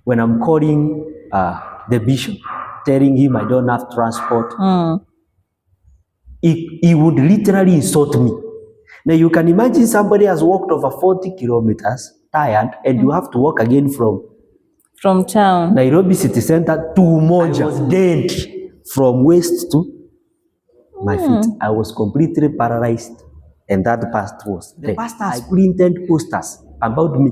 when I'm calling the bishop, telling him I don't have transport, he would literally insult me. Now you can imagine somebody has walked over 40 kilometers, tired, and you have to walk again from town, Nairobi city center to Umoja. I was dead from waist to my feet. I was completely paralyzed, and that pastor was dead. The pastor has printed posters about me.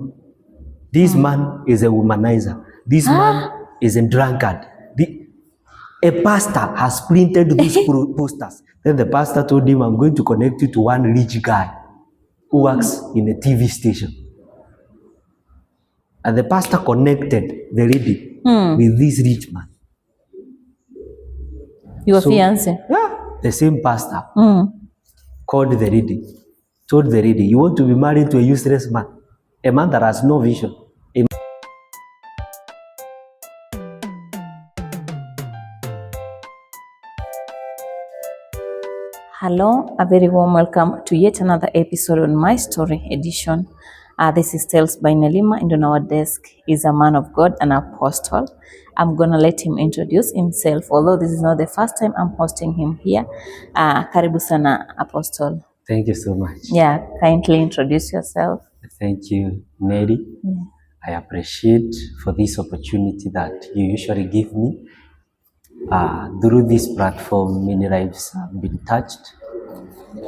This man is a womanizer. This man is a drunkard. A pastor has printed these posters. Then the pastor told him, I'm going to connect you to one rich guy who works in a TV station. And the pastor connected the lady with this rich man. Your fiancé? Yeah, the same pastor called the lady, told the lady, you want to be married to a useless man, a man that has no vision. Hello, a very warm welcome to yet another episode on My Story edition. This is Tales by Nelima, and on our desk is a man of God, an apostle. I'm gonna let him introduce himself, although this is not the first time I'm hosting him here. Karibu sana, Apostle. Thank you so much. Yeah, kindly introduce yourself. Thank you, Nelly. Yeah. I appreciate for this opportunity that you usually give me. Through this platform, many lives have been touched,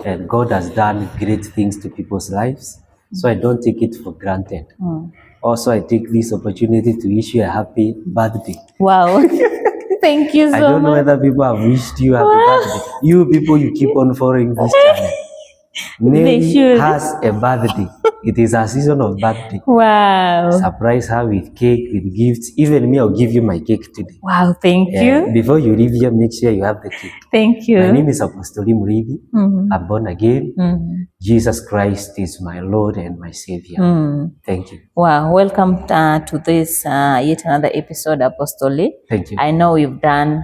and God has done great things to people's lives. So I don't take it for granted. Also, I take this opportunity to wish you a happy birthday. Wow. Thank you so much. I don't know whether people have wished you happy birthday. You people, you keep on following this channel. Nelly has a birthday. It is a season of birthday. Wow. Surprise her with cake, with gifts. Even me, I'll give you my cake today. Wow, thank you. Before you leave here, make sure you have the cake. Thank you. My name is Apostle Muribi. I'm born again. Jesus Christ is my Lord and my Savior. Thank you. Wow, welcome to this yet another episode, Apostle. Thank you. I know we've done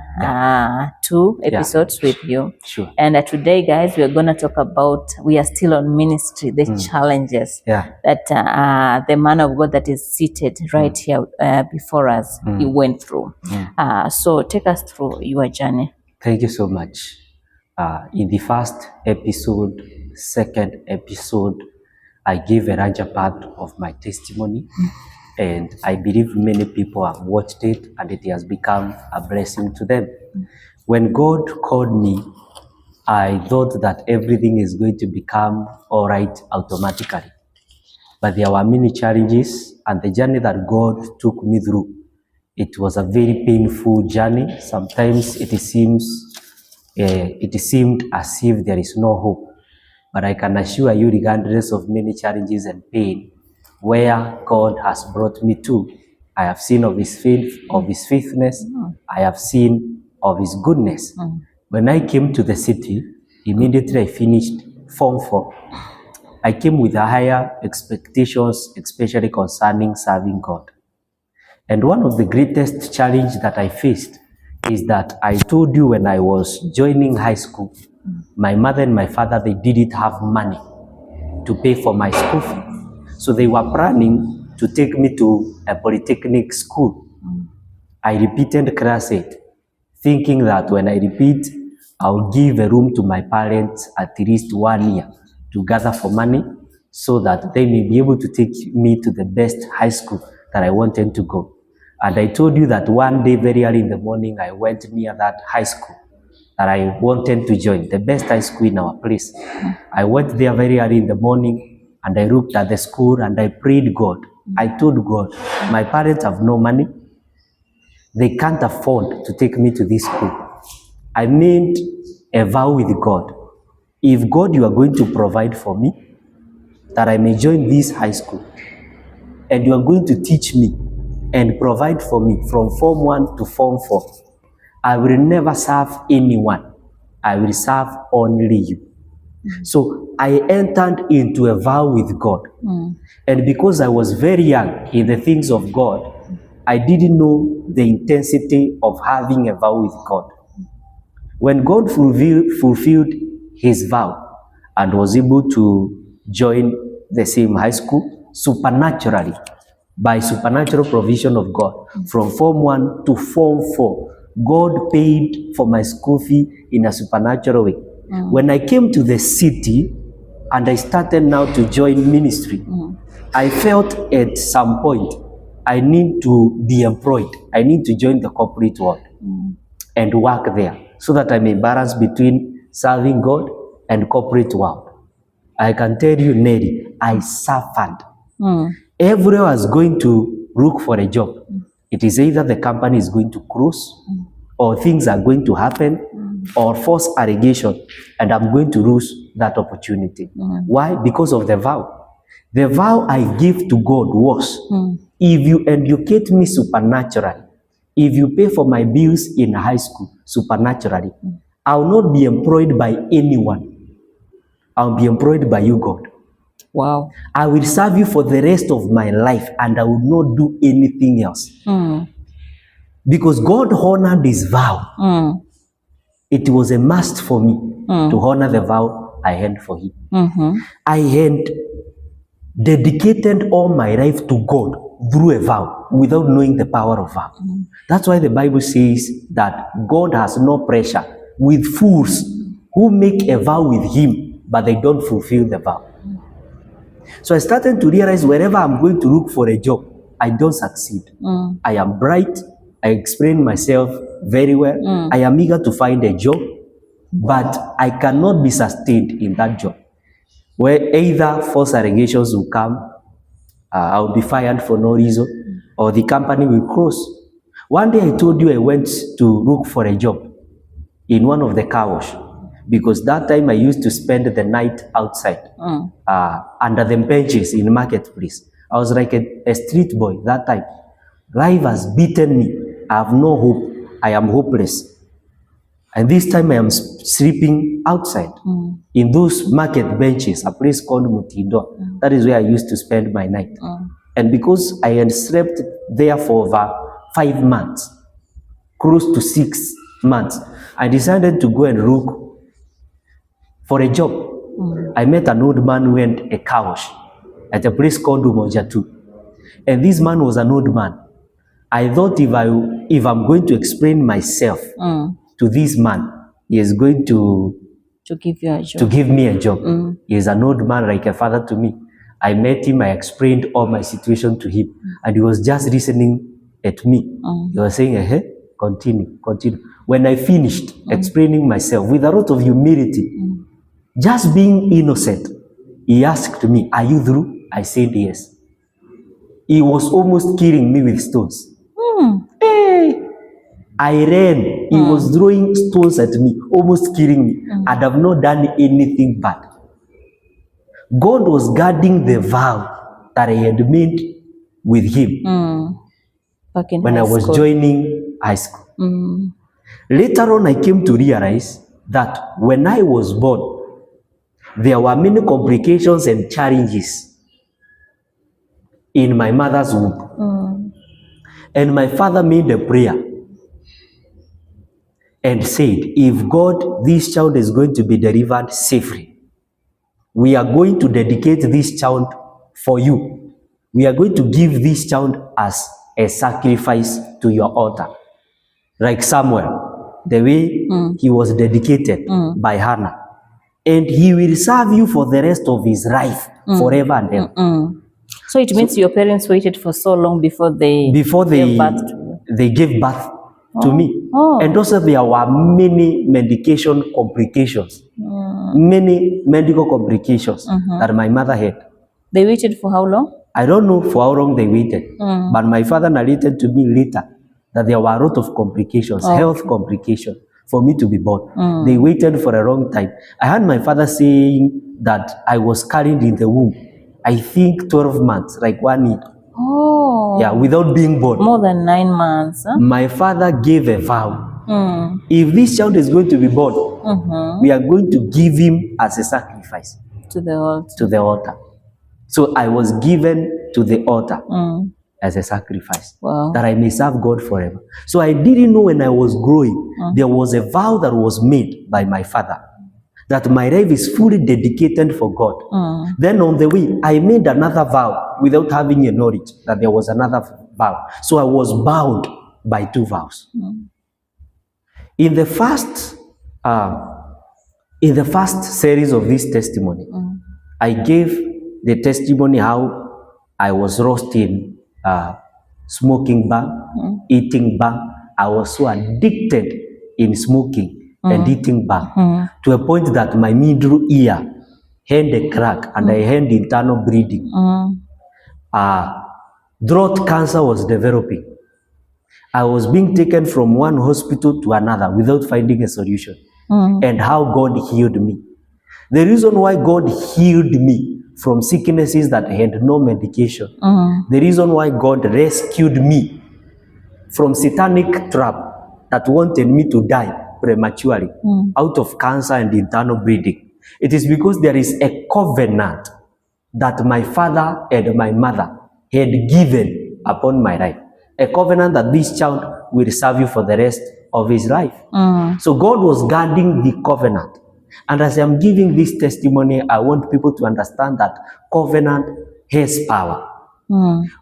2 episodes with you. Sure. And today, guys, we're going to talk about, we are still on ministry, the challenges that the man of God that is seated right here before us, he went through. So take us through your journey. Thank you so much. In the first episode, second episode, I gave a larger part of my testimony, and I believe many people have watched it, and it has become a blessing to them. When God called me, I thought that everything is going to become all right automatically. But there were many challenges, and the journey that God took me through, it was a very painful journey. Sometimes it seemed as if there is no hope. But I can assure you, regardless of many challenges and pain, where God has brought me to, I have seen of His faithfulness. I have seen of His goodness. When I came to the city, immediately I finished Form 4. I came with higher expectations, especially concerning serving God. And one of the greatest challenges that I faced is that I told you when I was joining high school, my mother and my father, they didn't have money to pay for my school fee. So they were planning to take me to a polytechnic school. I repeated class 8, thinking that when I repeat, I'll give a room to my parents at least 1 year to gather for money so that they may be able to take me to the best high school that I wanted to go. And I told you that one day, very early in the morning, I went near that high school that I wanted to join, the best high school in our place. I went there very early in the morning, and I looked at the school and I prayed God. I told God, my parents have no money. They can't afford to take me to this school. I made a vow with God. If God, you are going to provide for me, that I may join this high school, and you are going to teach me and provide for me from Form 1 to Form 4, I will never serve anyone. I will serve only you. So I entered into a vow with God. And because I was very young in the things of God, I didn't know the intensity of having a vow with God. When God fulfilled His vow and was able to join the same high school, supernaturally, by supernatural provision of God, from Form 1 to Form 4, God paid for my school fee in a supernatural way. When I came to the city and I started now to join ministry, I felt at some point I need to be employed. I need to join the corporate world and work there so that I may balance between serving God and corporate world. I can tell you, Nelly, I suffered. Everywhere I was going to look for a job, it is either the company is going to close, or things are going to happen, or false allegation, and I'm going to lose that opportunity. Why? Because of the vow. The vow I give to God was, if you educate me supernaturally, if you pay for my bills in high school supernaturally, I will not be employed by anyone. I'll be employed by you, God. Wow. I will serve you for the rest of my life and I will not do anything else. Because God honored his vow. It was a must for me to honor the vow I had for him. I had dedicated all my life to God through a vow without knowing the power of vow. That's why the Bible says that God has no pressure with fools who make a vow with him, but they don't fulfill the vow. So I started to realize wherever I'm going to look for a job, I don't succeed. I am bright. I explain myself very well. I am eager to find a job, but I cannot be sustained in that job. Where either false allegations will come, I'll be fired for no reason, or the company will close. One day I told you I went to look for a job in one of the car wash, because that time I used to spend the night outside under the benches in the marketplace. I was like a street boy that time. Life has beaten me. I have no hope. I am hopeless. And this time I am sleeping outside in those market benches, a place called Mutindo. That is where I used to spend my night. And because I had slept there for over 5 months, close to 6 months, I decided to go and look for a job. I met an old man who had a car wash at a place called Umojatu. And this man was an old man. I thought if I'm going to explain myself to this man, he is going to give you a job. To give me a job. He is an old man like a father to me. I met him, I explained all my situation to him, and he was just listening at me. He was saying, hey, continue. When I finished explaining myself with a lot of humility, just being innocent, he asked me, are you through? I said yes. He was almost killing me with stones. Hey! I ran. He was throwing stones at me, almost killing me. I'd have not done anything bad. God was guarding the vow that I had made with him when I was joining high school. Later on, I came to realize that when I was born, there were many complications and challenges in my mother's womb. And my father made a prayer and said, if God, this child is going to be delivered safely, we are going to dedicate this child for you. We are going to give this child as a sacrifice to your altar. Like Samuel, the way he was dedicated by Hannah. And he will serve you for the rest of his life, forever and ever. So it means your parents waited for so long before they gave birth to you. They gave birth to me. And also there were many medication complications, many medical complications that my mother had. They waited for how long? I don't know for how long they waited, but my father narrated to me later that there were a lot of complications, health complications, for me to be born. They waited for a long time. I heard my father saying that I was carried in the womb, I think 12 months, like 1 year. Yeah, without being born. More than 9 months. Huh? My father gave a vow. If this child is going to be born, we are going to give him as a sacrifice to the altar. To the altar. So I was given to the altar as a sacrifice, that I may serve God forever. So I didn't know when I was growing, there was a vow that was made by my father that my life is fully dedicated for God. Then on the way, I made another vow without having a knowledge that there was another vow. So I was bound by 2 vows. In the first series of this testimony, I gave the testimony how I was lost in smoking ban, eating ban. I was so addicted in smoking and eating ban to a point that my middle ear had a crack and I had internal bleeding. Throat cancer was developing. I was being taken from one hospital to another without finding a solution. And how God healed me. The reason why God healed me from sicknesses that had no medication, the reason why God rescued me from satanic trap that wanted me to die prematurely out of cancer and internal bleeding, it is because there is a covenant that my father and my mother had given upon my life. A covenant that this child will serve you for the rest of his life. So God was guarding the covenant. And as I'm giving this testimony, I want people to understand that covenant has power.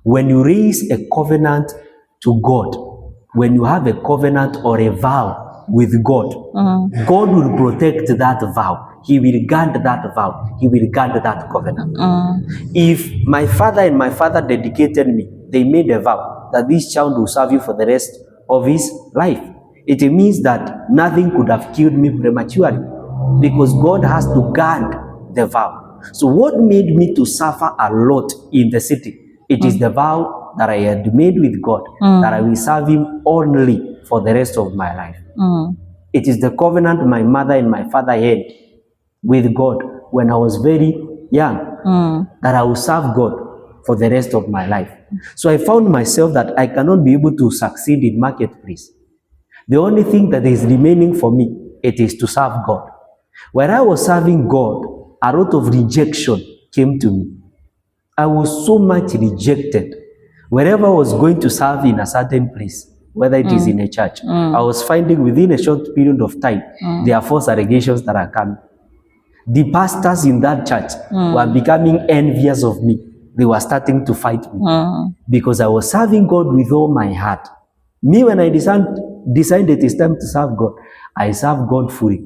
When you raise a covenant to God, when you have a covenant or a vow with God, God will protect that vow. He will guard that vow. He will guard that covenant. If my father and my father dedicated me, they made a vow that this child will serve you for the rest of his life. It means that nothing could have killed me prematurely because God has to guard the vow. So what made me to suffer a lot in the city? It is the vow that I had made with God that I will serve him only for the rest of my life. It is the covenant my mother and my father had with God when I was very young that I will serve God for the rest of my life. So I found myself that I cannot be able to succeed in marketplace. The only thing that is remaining for me, it is to serve God. When I was serving God, a lot of rejection came to me. I was so much rejected. Wherever I was going to serve in a certain place, whether it is in a church, I was finding within a short period of time, there are false allegations that are coming. The pastors in that church were becoming envious of me. They were starting to fight me because I was serving God with all my heart. Me, when I decided it's time to serve God, I serve God fully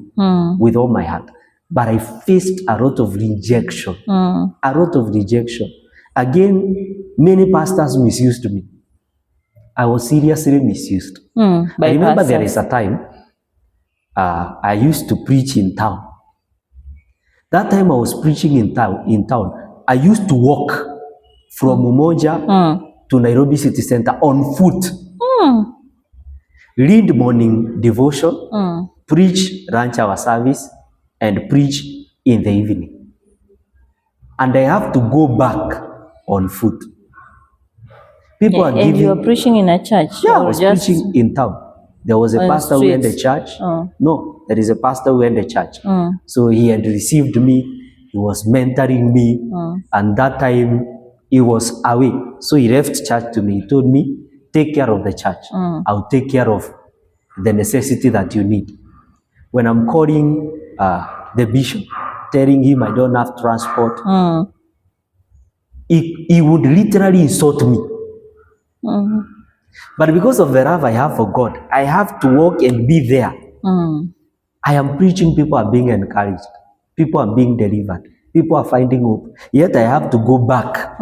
with all my heart. But I faced a lot of rejection. A lot of rejection. Again, many pastors misused me. I was seriously misused. I remember there is a time I used to preach in town. That time I was preaching in town, I used to walk from Umoja to Nairobi City Center on foot. Read morning devotion, preach lunch hour service, and preach in the evening. And I have to go back on foot. People are giving... And you were preaching in a church? Yeah, I was preaching in town. There was a pastor who had a church. No, there is a pastor who had a church. So he had received me. He was mentoring me. And that time he was away. So he left church to me. He told me, take care of the church. I'll take care of the necessity that you need. When I'm calling the bishop, telling him I don't have transport, he would literally insult me. But because of the love I have for God, I have to walk and be there. I am preaching, people are being encouraged. People are being delivered. People are finding hope. Yet I have to go back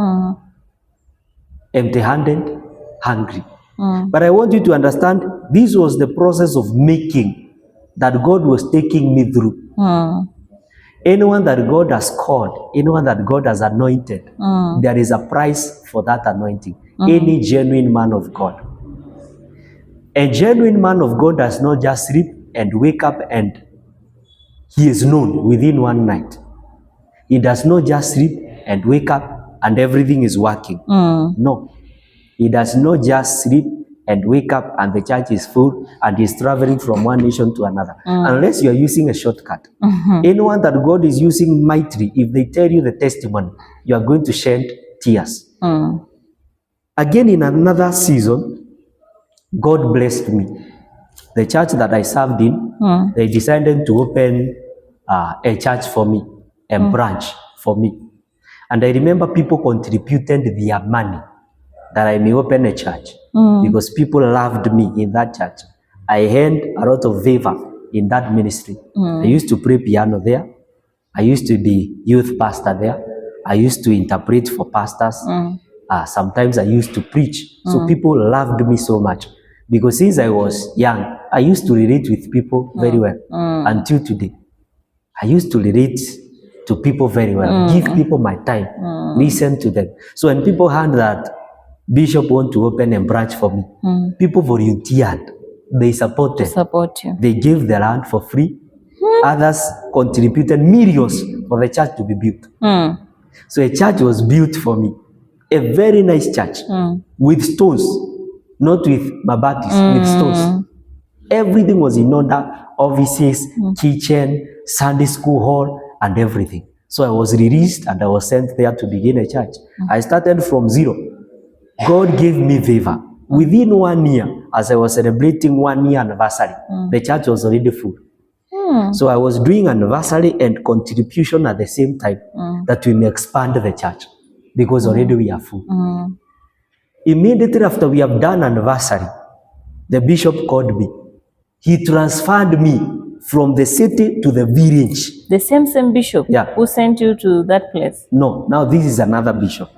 empty-handed, hungry. But I want you to understand, this was the process of making that God was taking me through. Anyone that God has called, anyone that God has anointed, there is a price for that anointing. Any genuine man of God. A genuine man of God does not just sleep and wake up and he is known within one night. He does not just sleep and wake up and everything is working. No. He does not just sleep and wake up and the church is full and he's traveling from one nation to another. Unless you are using a shortcut. Anyone that God is using mightily, if they tell you the testimony, you are going to shed tears. Again, in another season, God blessed me. The church that I served in, they decided to open a church for me, a branch for me. And I remember people contributed their money that I may open a church because people loved me in that church. I had a lot of favor in that ministry. I used to play piano there. I used to be youth pastor there. I used to interpret for pastors. Sometimes I used to preach. So people loved me so much because since I was young, I used to relate with people very well until today. I used to relate to people very well, give people my time, listen to them. So when people heard that Bishop want to open a branch for me, people volunteered. They supported. Support you. They gave the land for free. Others contributed millions for the church to be built. So a church was built for me. A very nice church with stones, not with mabatis, with stones. Everything was in order, offices, kitchen, Sunday school hall, and everything. So I was released and I was sent there to begin a church. I started from zero. God gave me favor. Within 1 year, as I was celebrating 1 year anniversary, the church was already full. So I was doing anniversary and contribution at the same time that we may expand the church because already we are full. Immediately after we have done anniversary, the bishop called me. He transferred me from the city to the village. The same bishop who sent you to that place? No, now this is another bishop.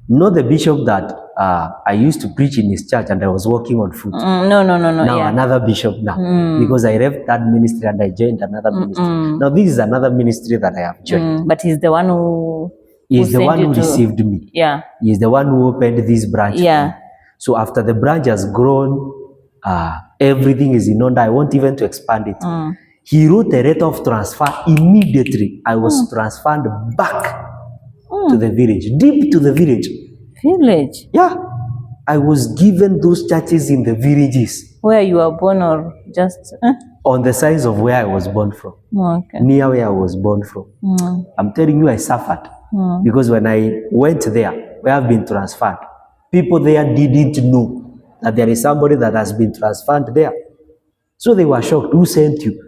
Not the bishop that I used to preach in his church and I was working on foot. No. Now another bishop now. Because I left that ministry and I joined another ministry. Now this is another ministry that I have joined. But he's the one who He's the one who received me. Yeah. He's the one who opened this branch. Yeah. So after the branch has grown, everything is in order. I want even to expand it. He wrote a letter of transfer immediately. I was transferred back to the village, deep to the village. Village? Yeah. I was given those churches in the villages. Where you were born or just? On the sides of where I was born from. Okay. Near where I was born from. I'm telling you, I suffered. Because when I went there, where I've been transferred, people there didn't know that there is somebody that has been transferred there. So they were shocked. Who sent you?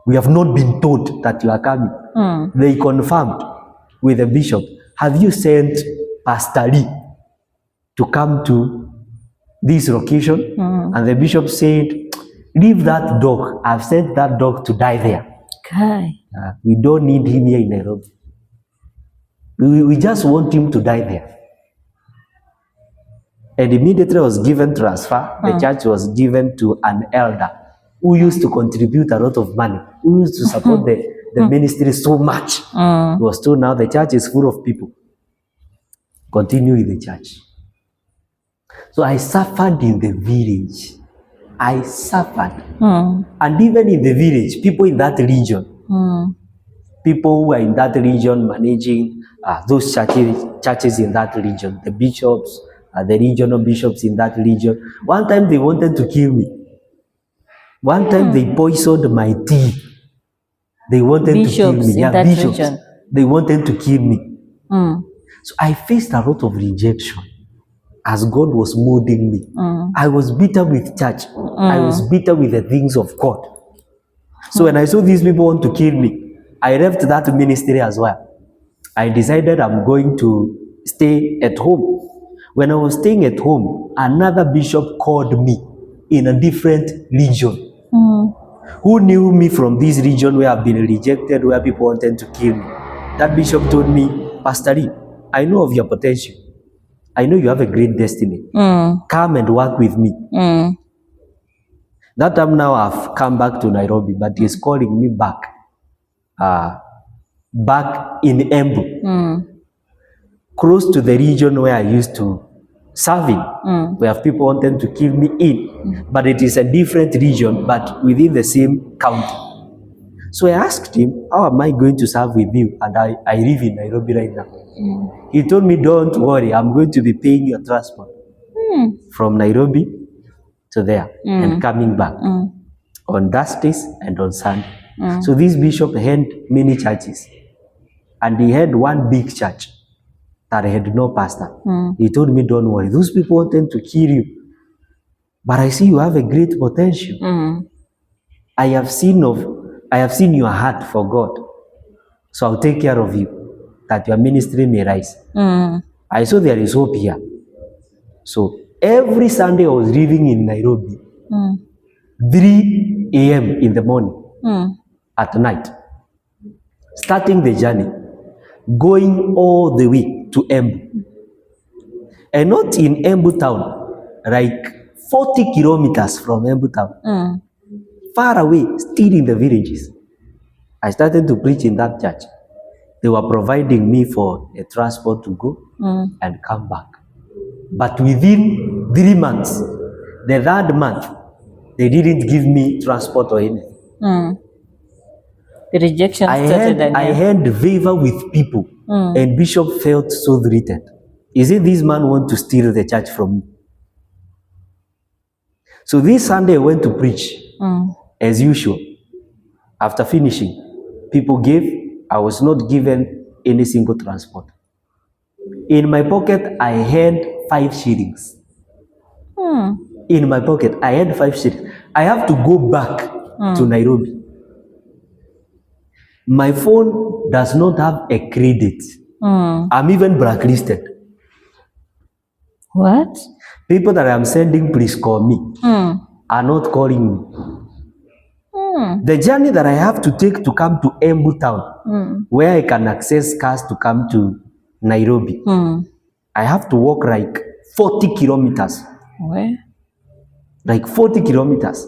We have not been told that you are coming. They confirmed with the bishop. Have you sent Pastor Lee to come to this location? And the bishop said, leave that dog. I've sent that dog to die there. Okay. We don't need him here in Nairobi. We just want him to die there. And immediately I was given transfer. The church was given to an elder who used to contribute a lot of money, who used to support the ministry so much. He was told, now the church is full of people. Continue with the church. So I suffered in the village. I suffered. And even in the village, people in that region, people who are in that region managing those churches in that region, the bishops, the regional bishops in that region. One time they wanted to kill me. One time they poisoned my tea. They wanted to kill me. Yeah, bishops. Region. They wanted to kill me. So I faced a lot of rejection as God was molding me. I was bitter with church. I was bitter with the things of God. So when I saw these people want to kill me, I left that ministry as well. I decided I'm going to stay at home. When I was staying at home, another bishop called me in a different region. Who knew me from this region where I've been rejected, where people wanted to kill me. That bishop told me, Pastor Lee, I know of your potential. I know you have a great destiny. Come and work with me. That time now I've come back to Nairobi, but he's calling me back. Back in Embu. Close to the region where I used to serve in, where people wanted to kill me in. But it is a different region, but within the same county. So I asked him, how am I going to serve with you? And I live in Nairobi right now. He told me, don't worry, I'm going to be paying your transport from Nairobi to there and coming back on Thursdays and on Sunday. So this bishop had many churches. And he had one big church that had no pastor. He told me, don't worry, those people wanted to kill you. But I see you have a great potential. I have seen of I have seen your heart for God, so I'll take care of you, that your ministry may rise. I saw there is hope here. So every Sunday I was living in Nairobi, 3 a.m. in the morning, at night, starting the journey, going all the way to Embu. And not in Embu town, like 40 kilometers from Embu town, far away, still in the villages. I started to preach in that church. They were providing me for a transport to go and come back. But within 3 months, the third month, they didn't give me transport or anything. The rejection started again. I had favor with people, and Bishop felt so threatened. Is it this man want to steal the church from me? So this Sunday I went to preach, as usual. After finishing, people gave. I was not given any single transport. In my pocket, I had 5 shillings. In my pocket, I had 5 shillings. I have to go back to Nairobi. My phone does not have a credit. I'm even blacklisted. What? People that I'm sending, please call me, are not calling me. The journey that I have to take to come to Embu town, where I can access cars to come to Nairobi, I have to walk like 40 kilometers. Where? Like 40 kilometers.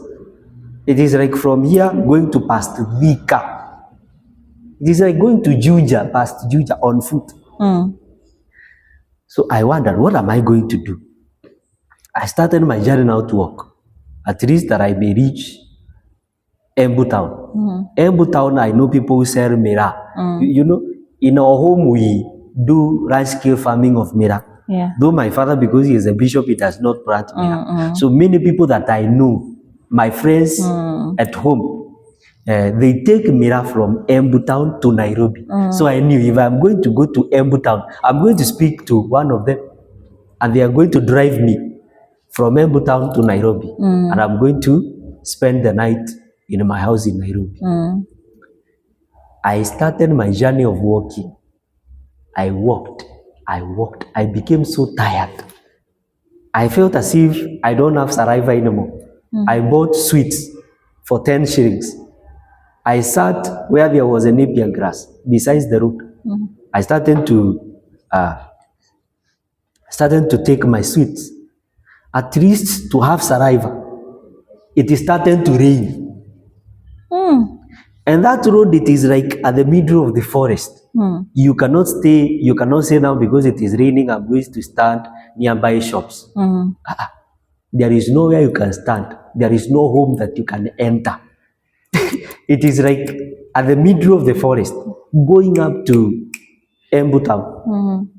It is like from here going to past Vika. It is like going to Juja, past Juja on foot. So I wondered, what am I going to do? I started my journey now to walk. At least that I may reach Embu town. Embu town, I know people who sell mira. You know, in our home we do large-scale farming of mira. Yeah. Though my father, because he is a bishop, he does not plant mira. So many people that I know, my friends at home, they take mira from Embu town to Nairobi. So I knew if I'm going to go to Embu town, I'm going to speak to one of them, and they are going to drive me from Embu town to Nairobi, and I'm going to spend the night in my house in Nairobi. I started my journey of walking. I walked. I became so tired. I felt as if I don't have saliva anymore. I bought sweets for 10 shillings. I sat where there was a napier grass besides the road. I started to take my sweets, at least to have saliva. It started to rain. And that road, it is like at the middle of the forest. You cannot say now because it is raining, I'm going to stand nearby shops. There is nowhere you can stand. There is no home that you can enter. It is like at the middle of the forest, going up to Embu town.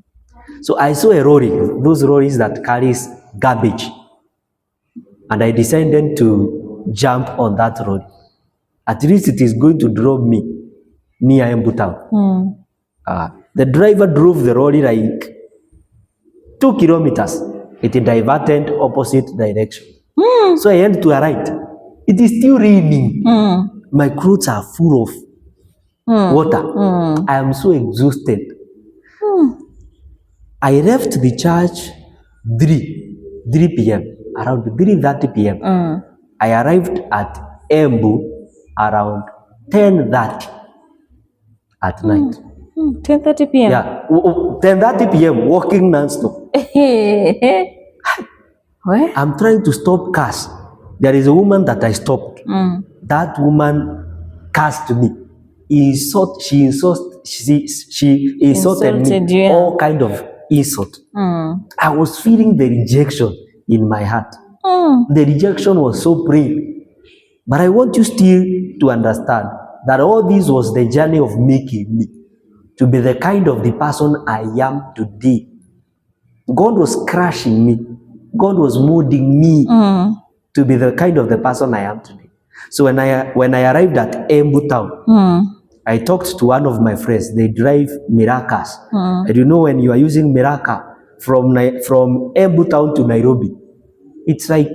So I saw a lorry, those lorries that carries garbage. And I decided to jump on that lorry. At least it is going to drop me near Embu town. The driver drove the lorry like 2 kilometers. It diverted opposite direction. So I had to a right. It is still raining. My clothes are full of water. I am so exhausted. I left the church 3 p.m. Around 3:30 p.m. I arrived at Embu around 10:30 at night. 10:30 p.m. Yeah, 10:30 p.m. walking non-stop. Where? I'm trying to stop cars. There is a woman that I stopped. That woman cursed me. She insulted me. You. All kind of insult. I was feeling the rejection in my heart. The rejection was so painful. But I want you still to understand that all this was the journey of making me to be the kind of the person I am today. God was crushing me. God was molding me to be the kind of the person I am today. So when I arrived at Embu town, I talked to one of my friends. They drive miracas. And you know, when you are using miraca from Embu town to Nairobi, it's like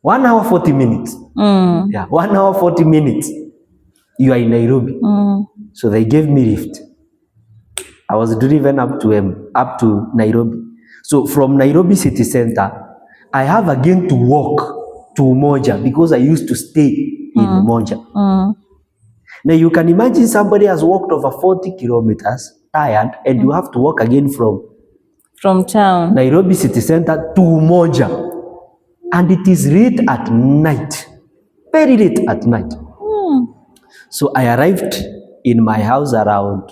1 hour 40 minutes. Yeah, 1 hour 40 minutes. you are in Nairobi. So they gave me lift. I was driven up to Nairobi. So from Nairobi city center, I have again to walk to Umoja because I used to stay in Umoja. Now you can imagine somebody has walked over 40 kilometers, tired, and you have to walk again from town, Nairobi city center to Umoja. And it is late at night, very late at night. So I arrived in my house around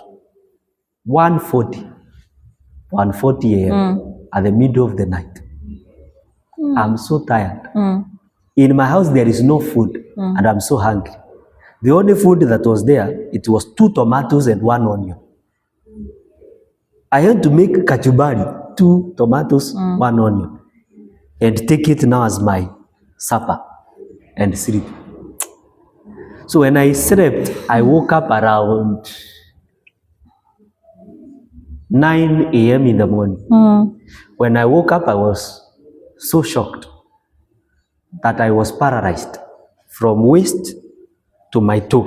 1:40 a.m. At the middle of the night. I'm so tired. In my house there is no food and I'm so hungry. The only food that was there, it was 2 tomatoes and 1 onion. I had to make kachumbari, 2 tomatoes, 1 onion, and take it now as my supper and sleep. So when I slept, I woke up around 9 a.m. in the morning. When I woke up, I was so shocked that I was paralyzed from waist to my toe.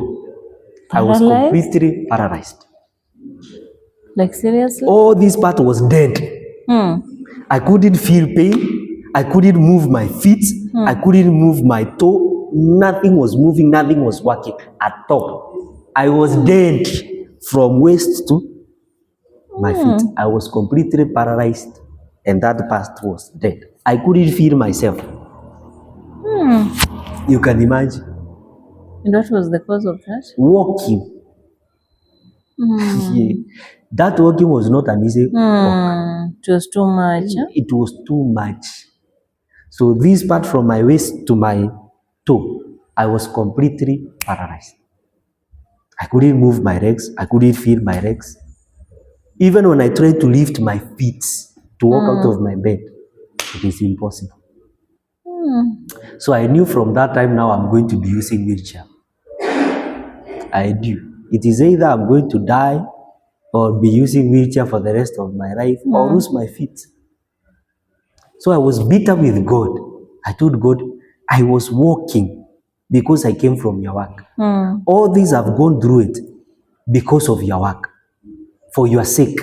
I was completely paralyzed. Like seriously? All this part was dead. I couldn't feel pain. I couldn't move my feet. I couldn't move my toe. Nothing was moving. Nothing was working at all. I was dead from waist to my feet. I was completely paralyzed, and that part was dead. I couldn't feel myself. You can imagine. And what was the cause of that? Walking. Yeah. That walking was not an easy walk. It was too much. It was too much. So this part from my waist to my toe, I was completely paralyzed. I couldn't move my legs. I couldn't feel my legs. Even when I tried to lift my feet to walk out of my bed, it is impossible. So I knew from that time now I'm going to be using wheelchair. I knew. It is either I'm going to die or be using wheelchair for the rest of my life or lose my feet. So I was bitter with God. I told God I was walking because I came from your work. All these I've gone through it because of your work, for your sake.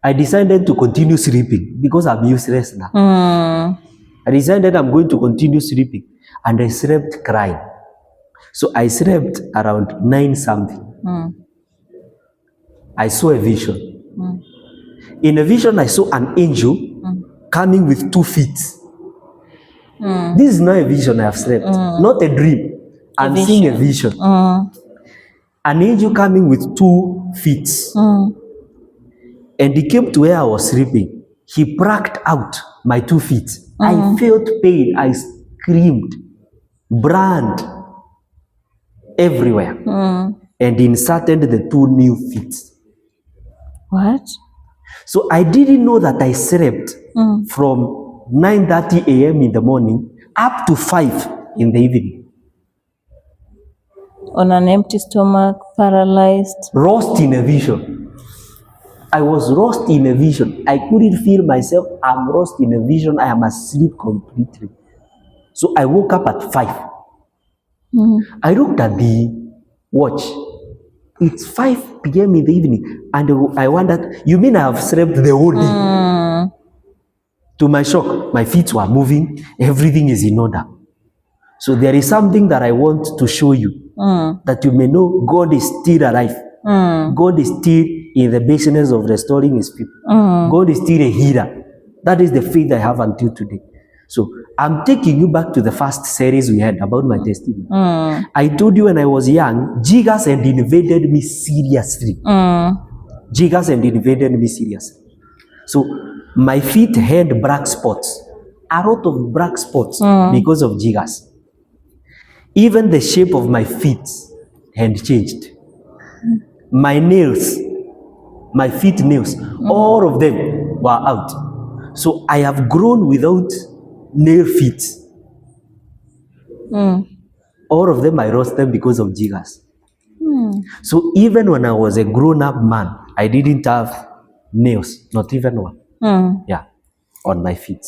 I decided to continue sleeping because I'm useless now. I decided I'm going to continue sleeping, and I slept crying. So I slept around 9 something. I saw a vision. In a vision, I saw an angel coming with 2 feet. This is not a vision I have slept, not a dream. I'm seeing a vision. An angel coming with 2 feet. And he came to where I was sleeping. He plucked out my 2 feet. I felt pain. I screamed. Brand everywhere. And inserted the 2 new feet. What? So I didn't know that I slept from 9:30 a.m. in the morning up to 5 in the evening. On an empty stomach, paralyzed. Lost in a vision. I was lost in a vision. I couldn't feel myself. I'm lost in a vision. I am asleep completely. So I woke up at 5. I looked at the watch. It's 5 p.m. in the evening. And I wondered, you mean I have slept the whole day? To my shock, my feet were moving. Everything is in order. So there is something that I want to show you. That you may know God is still alive. God is still in the business of restoring his people. God is still a healer. That is the faith I have until today. So I'm taking you back to the first series we had about my testimony. I told you when I was young, jiggers had invaded me seriously. Jiggers had invaded me seriously. So my feet had black spots. A lot of black spots because of jiggers. Even the shape of my feet had changed. My nails, my feet nails, all of them were out. So I have grown without nail feet. All of them, I lost them because of jiggers. So even when I was a grown-up man, I didn't have nails, not even one. Yeah, on my feet.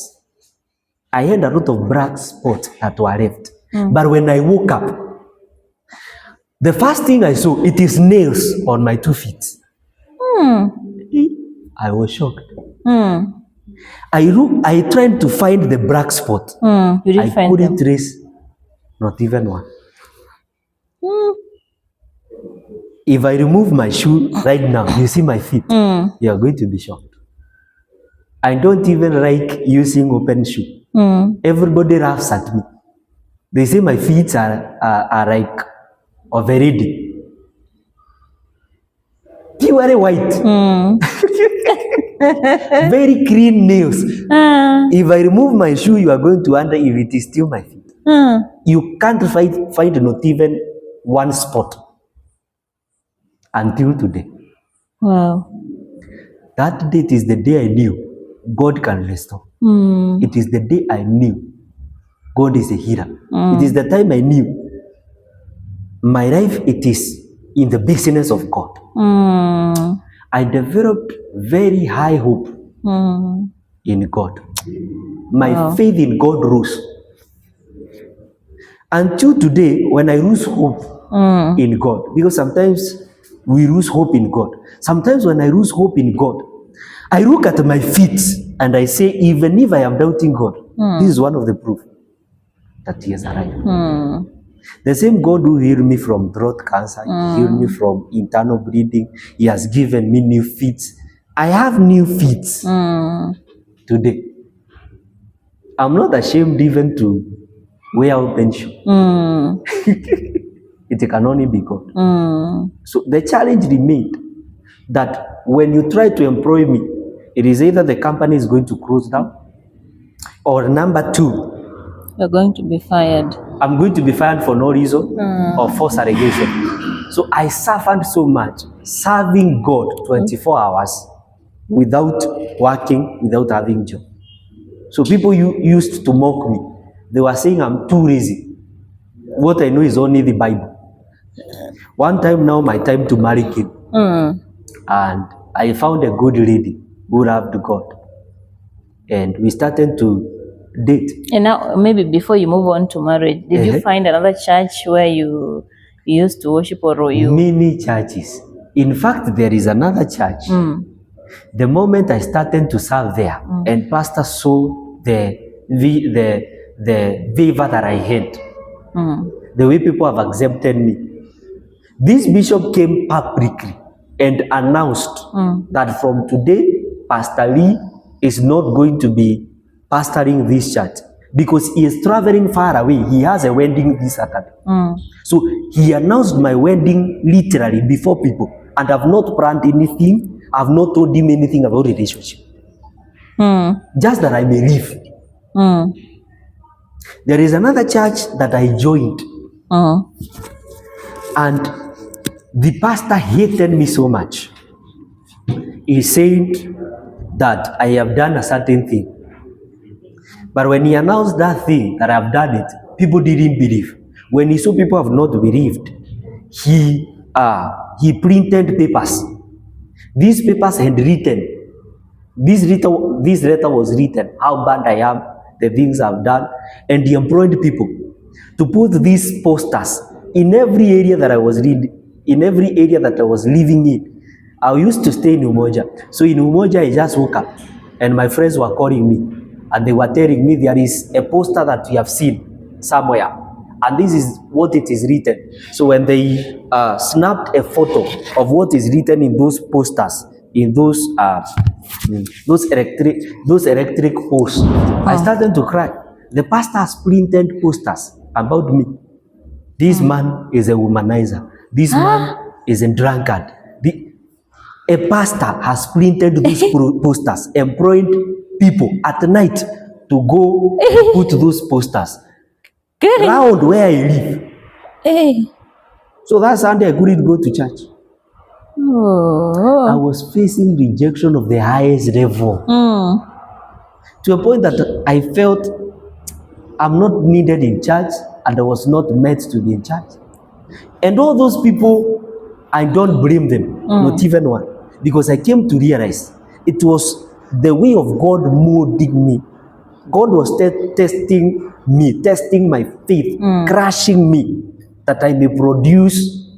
I had a lot of black spots that were left. But when I woke up, The first thing I saw, it is nails on my 2 feet. I was shocked. I tried to find the black spot. You didn't I find couldn't them. trace not even one. If I remove my shoe right now, you see my feet, you are going to be shocked. I don't even like using open shoe. Everybody laughs at me. They say my feet are like overready. Very white. Very clean nails. If I remove my shoe, you are going to wonder if it is still my feet. You can't find not even one spot until today. Wow. That date is the day I knew God can restore. It is the day I knew God is a healer. It is the time I knew my life, it is in the business of God. I developed very high hope in God. My faith in God rose. Until today, when I lose hope in God, because sometimes we lose hope in God. Sometimes when I lose hope in God, I look at my feet and I say, even if I am doubting God, this is one of the proof that He has arrived. The same God who healed me from throat cancer, He healed me from internal bleeding, He has given me new feet. I have new feet today. I'm not ashamed even to wear open shoe. It can only be God. So the challenge remained that when you try to employ me, it is either the company is going to close down, or number two, You're going to be fired. I'm going to be fired for no reason or false allegation. So I suffered so much serving God 24 hours without working, without having job. So people used to mock me. They were saying I'm too lazy. What I know is only the Bible. One time now, my time to marry came. And I found a good lady who loved God. And we started to date. And now, maybe before you move on to marriage, did you find another church where you used to worship, or you? Many churches. In fact, there is another church. The moment I started to serve there, and pastor saw the favor that I had, the way people have accepted me, this bishop came publicly and announced that from today, Pastor Lee is not going to be pastoring this church because he is traveling far away. He has a wedding this Saturday. So he announced my wedding literally before people, and I've not planned anything. I've not told him anything about relationship. Just that I may leave. There is another church that I joined. And the pastor hated me so much. He said that I have done a certain thing. But when he announced that thing, that I've done it, people didn't believe. When he saw people have not believed, he printed papers. These papers had written, this letter was written, how bad I am, the things I've done, and he employed people to put these posters in every area that I was living in. I used to stay in Umoja. So in Umoja, I just woke up and my friends were calling me and they were telling me there is a poster that we have seen somewhere. And this is what it is written. So when they snapped a photo of what is written in those posters, in those electric posts, I started to cry. The pastor has printed posters about me. This man is a womanizer. This man is a drunkard. A pastor has printed those posters, employed people at night to go put those posters around where I live. So that Sunday I couldn't go to church. I was facing rejection of the highest level. To a point that I felt I'm not needed in church and I was not meant to be in church. And all those people, I don't blame them, not even one. Because I came to realize it was the way of God molding me. God was testing me, testing my faith, crushing me, that I may produce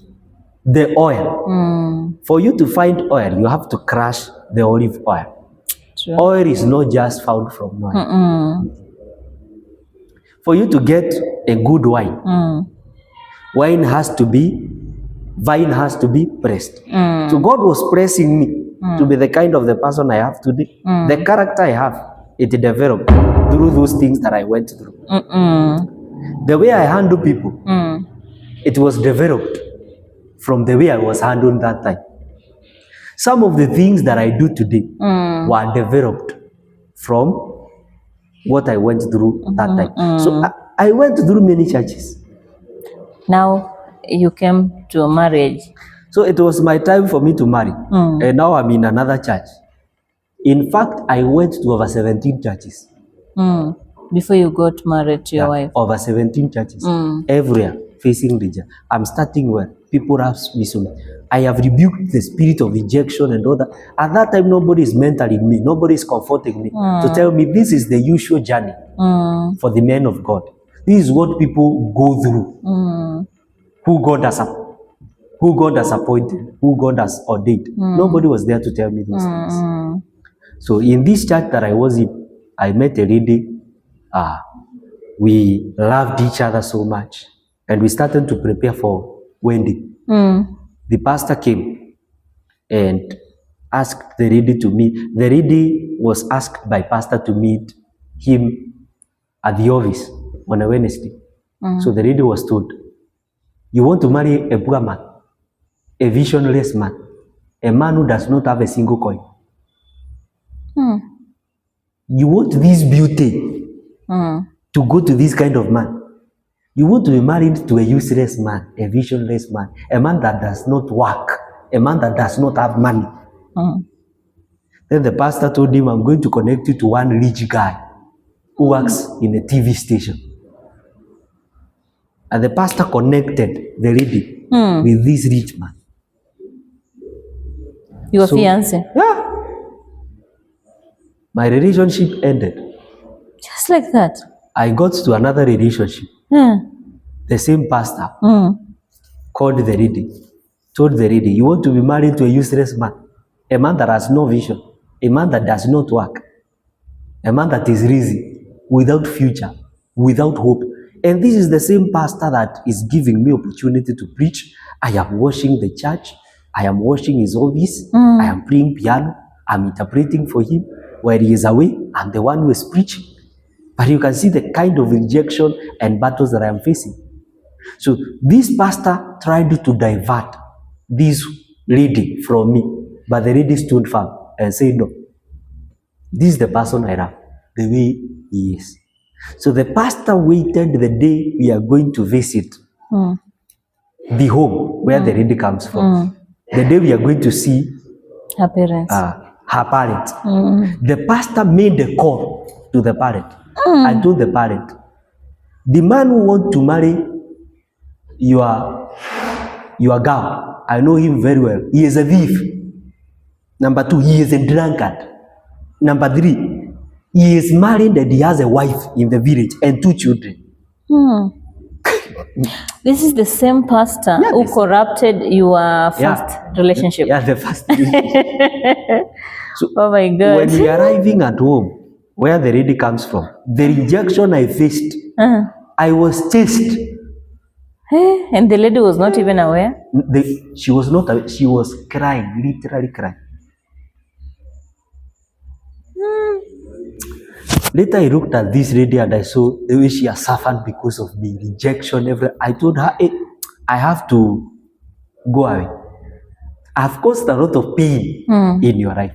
the oil. For you to find oil, you have to crush the olive oil. True. Oil is not just found from oil. For you to get a good wine, vine has to be pressed. So God was pressing me to be the kind of the person I have today. The character I have, it developed through those things that I went through. The way I handle people, it was developed from the way I was handled that time. Some of the things that I do today were developed from what I went through that time. So I went through many churches. Now you came to a marriage. So it was my time for me to marry. And now I'm in another church. In fact, I went to over 17 churches. Before you got married to your wife. Over 17 churches. Everywhere facing rejection. I'm starting where people ask me so much. I have rebuked the spirit of rejection and all that. At that time, nobody is mentoring me. Nobody is comforting me to tell me this is the usual journey for the men of God. This is what people go through. Who God has appointed, who God has ordained. Nobody was there to tell me those things. So in this church that I was in, I met a lady. We loved each other so much, and we started to prepare for wedding. The pastor came and asked the lady to meet. The lady was asked by pastor to meet him at the office on a Wednesday. So the lady was told, you want to marry a poor man, a visionless man, a man who does not have a single coin. You want this beauty to go to this kind of man. You want to be married to a useless man, a visionless man, a man that does not work, a man that does not have money. Then the pastor told him, I'm going to connect you to one rich guy who works in a TV station. And the pastor connected the lady with this rich man. Your fiancé? Yeah. My relationship ended. Just like that? I got to another relationship. The same pastor called the lady, told the lady, you want to be married to a useless man, a man that has no vision, a man that does not work, a man that is lazy, without future, without hope. And this is the same pastor that is giving me opportunity to preach. I am washing the church. I am washing his office. I am playing piano. I'm interpreting for him. While he is away, I'm the one who is preaching. But you can see the kind of rejection and battles that I am facing. So this pastor tried to divert this lady from me, but the lady stood firm and said, no, this is the person I love, the way he is. So the pastor waited the day we are going to visit the home where the lady comes from. The day we are going to see her parents. Her parents. The pastor made a call to the parent. I told the parent, the man who wants to marry your girl, I know him very well. He is a thief. Number 2, he is a drunkard. Number 3, he is married and he has a wife in the village and 2 children. This is the same pastor who corrupted your first relationship. Yeah, the first relationship. So, oh my God. When we are arriving at home, where the lady comes from, the rejection I faced, I was chased. And the lady was not even aware? She was not aware. She was crying, literally crying. Later I looked at this lady and I saw the way she has suffered because of me, rejection, everything. I told her, hey, I have to go away. I've caused a lot of pain in your life.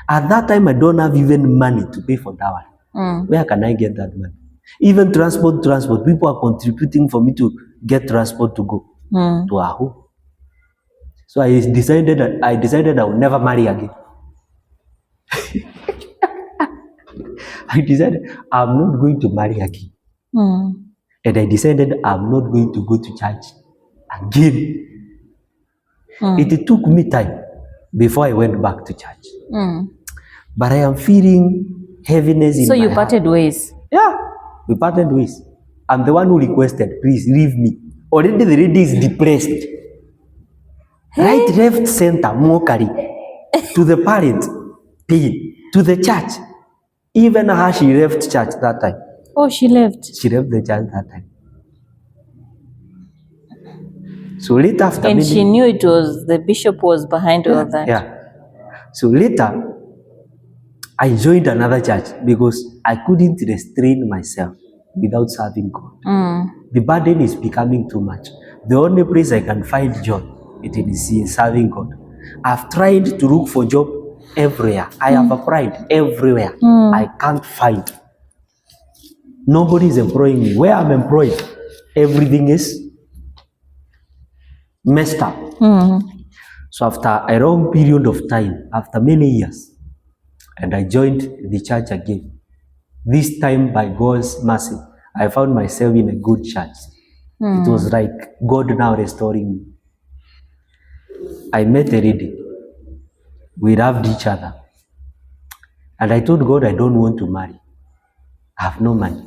At that time, I don't have even money to pay for dowry. Where can I get that money? Even transport, people are contributing for me to get transport to go to our home. So I decided I would never marry again. I decided I'm not going to marry again. And I decided I'm not going to go to church again. It took me time before I went back to church. But I am feeling heaviness in my heart. So you parted ways? Yeah, we parted ways. I'm the one who requested, please leave me. Already the lady is depressed. Right, left, center, mockery. To the parent, pain. To the church. Even her, she left church that time. Oh, she left. She left the church that time. So later after And many, she knew it was the bishop was behind all that. yeah. So later, I joined another church because I couldn't restrain myself without serving God. The burden is becoming too much. The only place I can find joy it is in serving God. I've tried to look for job everywhere. I have applied everywhere. I can't find. Nobody is employing me. Where I'm employed, everything is messed up. So after a long period of time, after many years, and I joined the church again. This time, by God's mercy, I found myself in a good church. It was like God now restoring me. I met a lady. We loved each other. And I told God I don't want to marry. I have no money.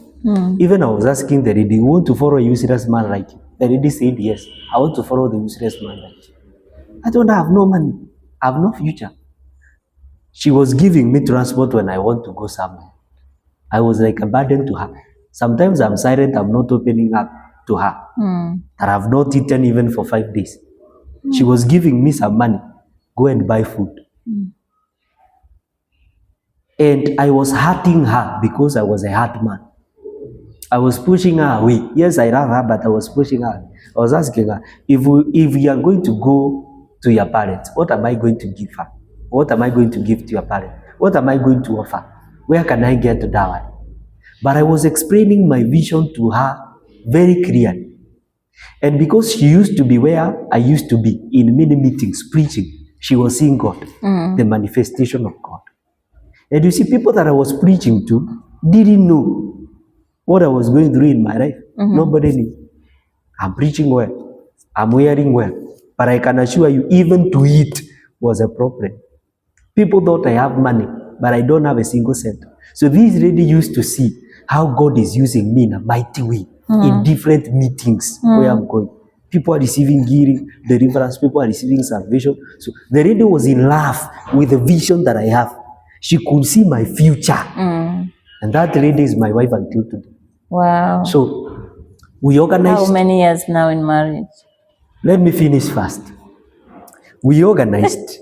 Even I was asking the lady, you want to follow a useless man like you? The lady said, yes, I want to follow the useless man like you. I told her I have no money. I have no future. She was giving me transport when I want to go somewhere. I was like a burden to her. Sometimes I'm silent, I'm not opening up to her. That I've not eaten even for 5 days. She was giving me some money. Go and buy food. And I was hurting her because I was a hard man. I was pushing her away. Yes, I love her, but I was pushing her. I was asking her, if you are going to go to your parents, what am I going to give her? What am I going to give to your parents? What am I going to offer? Where can I get the dowry? But I was explaining my vision to her very clearly. And because she used to be where I used to be, in many meetings, preaching, she was seeing God, the manifestation of God. And you see, people that I was preaching to didn't know what I was going through in my life. Nobody knew. I'm preaching well. I'm wearing well. But I can assure you, even to eat was a problem. People thought I have money, but I don't have a single cent. So this lady used to see how God is using me in a mighty way in different meetings where I'm going. People are receiving healing, deliverance, people are receiving salvation. So the lady was in love with the vision that I have. She could see my future. And that lady is my wife until today. Wow. So we organized. How many years now in marriage? Let me finish first. We organized.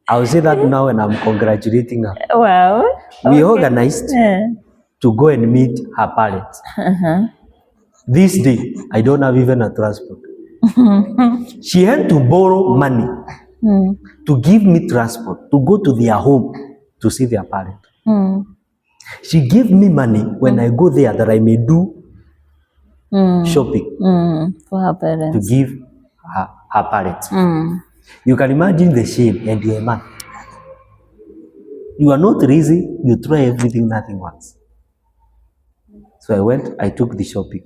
I'll say that now and I'm congratulating her. Wow. We organized to go and meet her parents. This day, I don't have even a transport. She had to borrow money to give me transport, to go to their home to see their parents. She gave me money when I go there that I may do shopping for her parents. to give her parents. You can imagine the shame, and you're a man. You are not lazy, you try everything, nothing works. So I went, I took the shopping.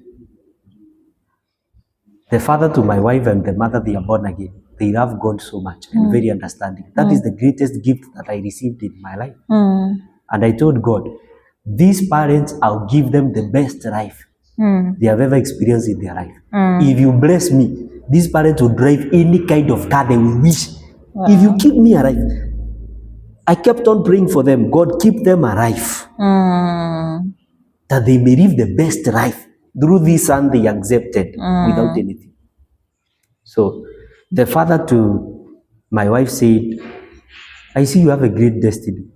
The father to my wife and the mother, they are born again. They love God so much and very understanding. That is the greatest gift that I received in my life. And I told God, these parents, I'll give them the best life they have ever experienced in their life. If you bless me, these parents will drive any kind of car they will wish. Wow. If you keep me alive, I kept on praying for them. God, keep them alive. That they may live the best life. Through this son they accepted without anything. So the father to my wife said, I see you have a great destiny.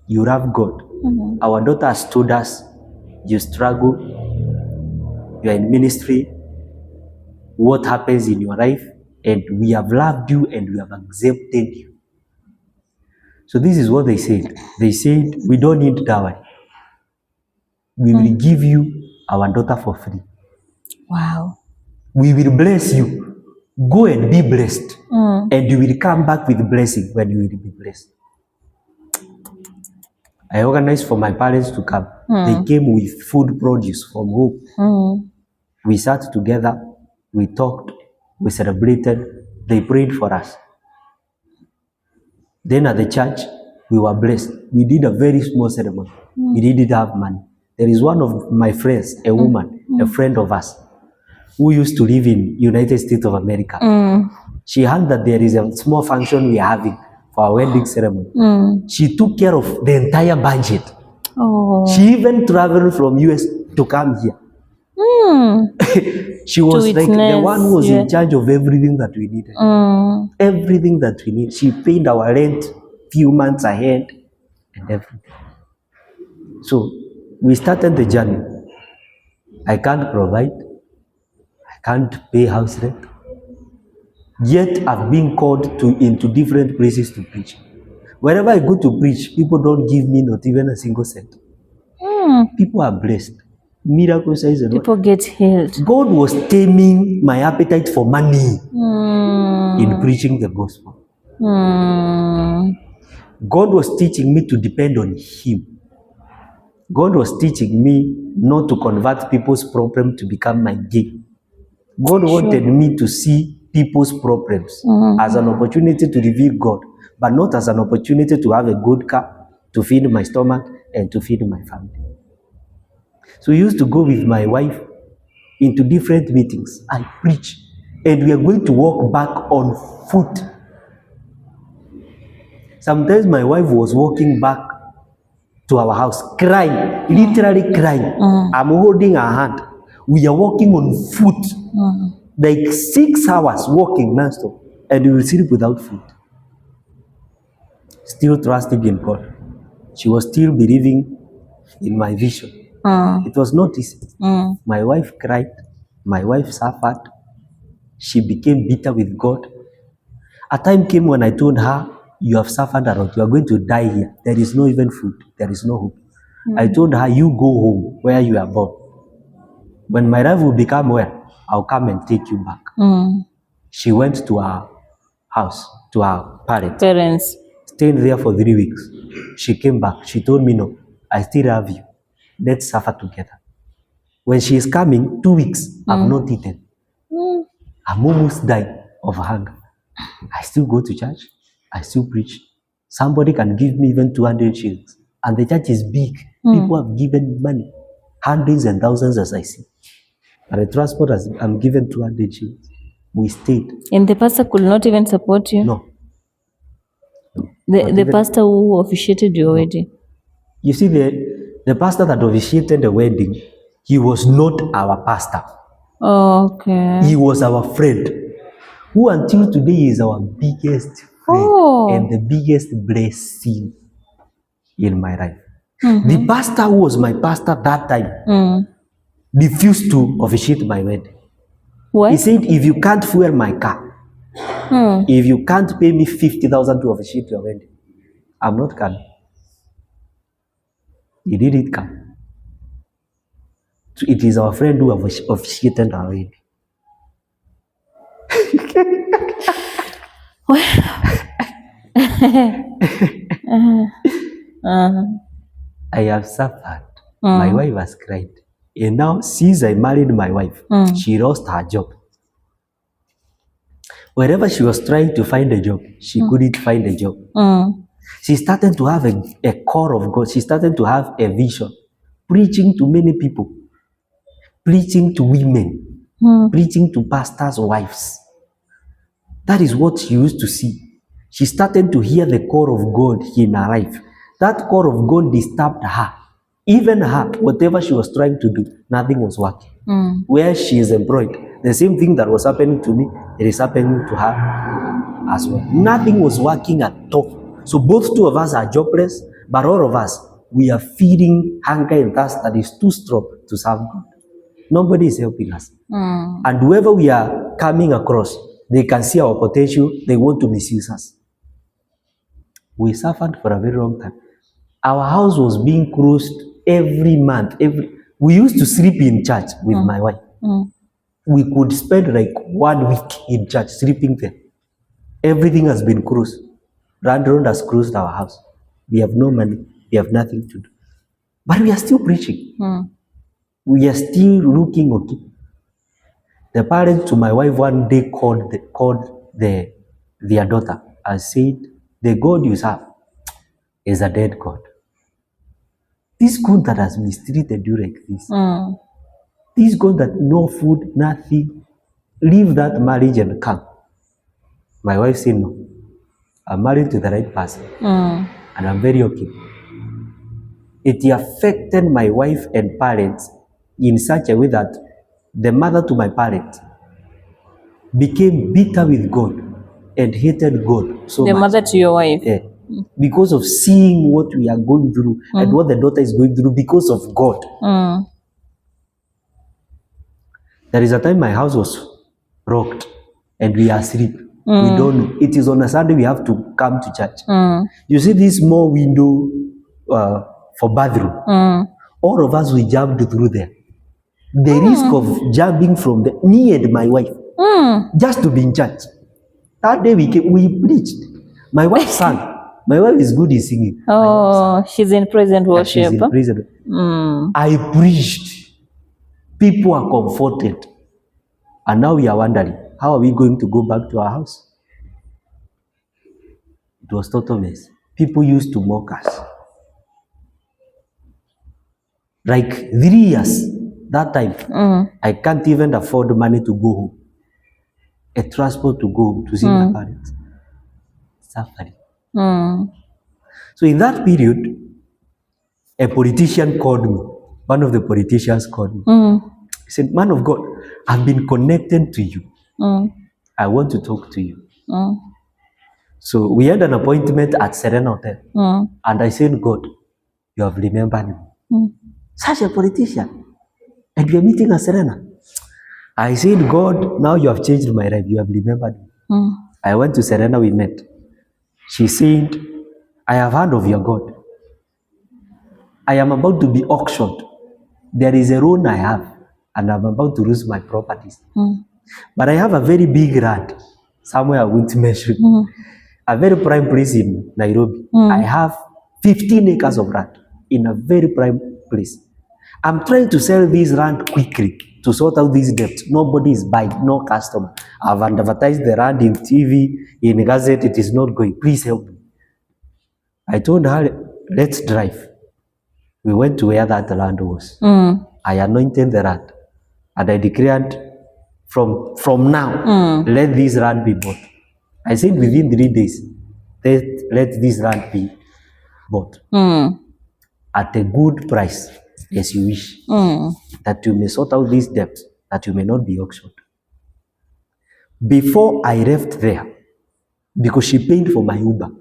You love God. Our daughter has told us you struggle, you are in ministry, what happens in your life, and we have loved you and we have accepted you. So this is what they said. They said, we don't need dowry. We will give you our daughter for free. Wow. We will bless you. Go and be blessed. And you will come back with blessing when you will be blessed. I organized for my parents to come. They came with food produce from home. We sat together, we talked, we celebrated, they prayed for us. Then at the church, we were blessed. We did a very small ceremony. We didn't have money. There is one of my friends, a woman, a friend of us. who used to live in United States of America. She heard that there is a small function we are having for our wedding ceremony. She took care of the entire budget. Oh. She even traveled from US to come here. She was like the one who was in charge of everything that we needed. Everything that we need. She paid our rent few months ahead and everything. So we started the journey. I can't provide. I can't pay house rent. Yet I've been called into different places to preach. Wherever I go to preach, people don't give me not even a single cent. People are blessed. Miracle signs and people get healed. God was taming my appetite for money in preaching the gospel. God was teaching me to depend on Him. God was teaching me not to convert people's problem to become my gain. God wanted me to see people's problems as an opportunity to reveal God, but not as an opportunity to have a good car, to feed my stomach, and to feed my family. So we used to go with my wife into different meetings. I preach, and we are going to walk back on foot. Sometimes my wife was walking back to our house, crying, literally crying. I'm holding her hand. We are walking on foot, like 6 hours walking non-stop, and we will sleep without food. Still trusting in God. She was still believing in my vision. It was not easy. My wife cried. My wife suffered. She became bitter with God. A time came when I told her, you have suffered a lot. You are going to die here. There is no even food. There is no hope. I told her, you go home where you are born. When my life will become well, I'll come and take you back. She went to her house, to her parents. Stayed there for 3 weeks. She came back. She told me, no, I still love you. Let's suffer together. When she is coming, 2 weeks, I've not eaten. I'm almost dying of hunger. I still go to church. I still preach. Somebody can give me even 200 shillings. And the church is big. People have given money. Hundreds and thousands as I see. And the transport, I'm given 200 shillings. We stayed. And the pastor could not even support you? No. The pastor who officiated your wedding? You see, the pastor that officiated the wedding, he was not our pastor. Okay. He was our friend, who until today is our biggest friend and the biggest blessing in my life. The pastor who was my pastor that time refused to officiate my wedding. What? He said, if you can't fuel my car, if you can't pay me 50,000 to officiate your wedding, I'm not coming. He didn't come. So it is our friend who officiated our wedding. I have suffered. My wife has cried. And now, since I married my wife, she lost her job. Wherever she was trying to find a job, she couldn't find a job. She started to have a core of God. She started to have a vision, preaching to many people, preaching to women, preaching to pastors' wives. That is what she used to see. She started to hear the call of God in her life. That call of God disturbed her. Even her, whatever she was trying to do, nothing was working. Where she is employed, the same thing that was happening to me, it is happening to her as well. Nothing was working at all. So both two of us are jobless, but all of us, we are feeding hunger and thirst that is too strong to serve God. Nobody is helping us. And whoever we are coming across, they can see our potential, they want to misuse us. We suffered for a very long time. Our house was being closed every month. We used to sleep in church with my wife. We could spend like 1 week in church, sleeping there. Everything has been closed. Landlord has closed our house. We have no money. We have nothing to do. But we are still preaching. We are still looking okay. The parents to my wife one day called their daughter and said, the God you serve is a dead God. This God that has mistreated you like this, This God that no food, nothing, leave that marriage and come. My wife said, no, I'm married to the right person and I'm very okay. It affected my wife and parents in such a way that the mother to my parents became bitter with God and hated God so The much. mother to your wife. Yeah. Because of seeing what we are going through and what the daughter is going through because of God. There is a time my house was rocked and we are asleep. We don't know. It is on a Sunday we have to come to church. You see this small window for bathroom. All of us, we jumped through there. The risk of jumping from me and my wife just to be in church. That day we preached. My wife sang. My wife is good in singing. Oh, she's in present worship. She's in prison. I preached. People are comforted. And now we are wondering, how are we going to go back to our house? It was total mess. People used to mock us. Like 3 years, that time, I can't even afford money to go home. A transport to go home to see my parents. Suffering. So in that period, a politician called me. One of the politicians called me. He said, man of God, I've been connected to you. I want to talk to you. So we had an appointment at Serena Hotel. And I said, God, you have remembered me. Such a politician. And we are meeting at Serena. I said, God, now you have changed my life. You have remembered me. I went to Serena, we met. She said, I have heard of your God. I am about to be auctioned. There is a loan I have, and I'm about to lose my properties. But I have a very big land, somewhere I won't mention, a very prime place in Nairobi. I have 15 acres of land in a very prime place. I'm trying to sell this land quickly to sort out these debts. Nobody is buying, no customer. I've advertised the land in TV, in Gazette, it is not going. Please help me. I told her, let's drive. We went to where that land was. I anointed the land. And I declared, from now, let this land be bought. I said within 3 days, let this land be bought. At a good price, as you wish. That you may sort out these debts, that you may not be auctioned. Before I left there, because she paid for my Uber,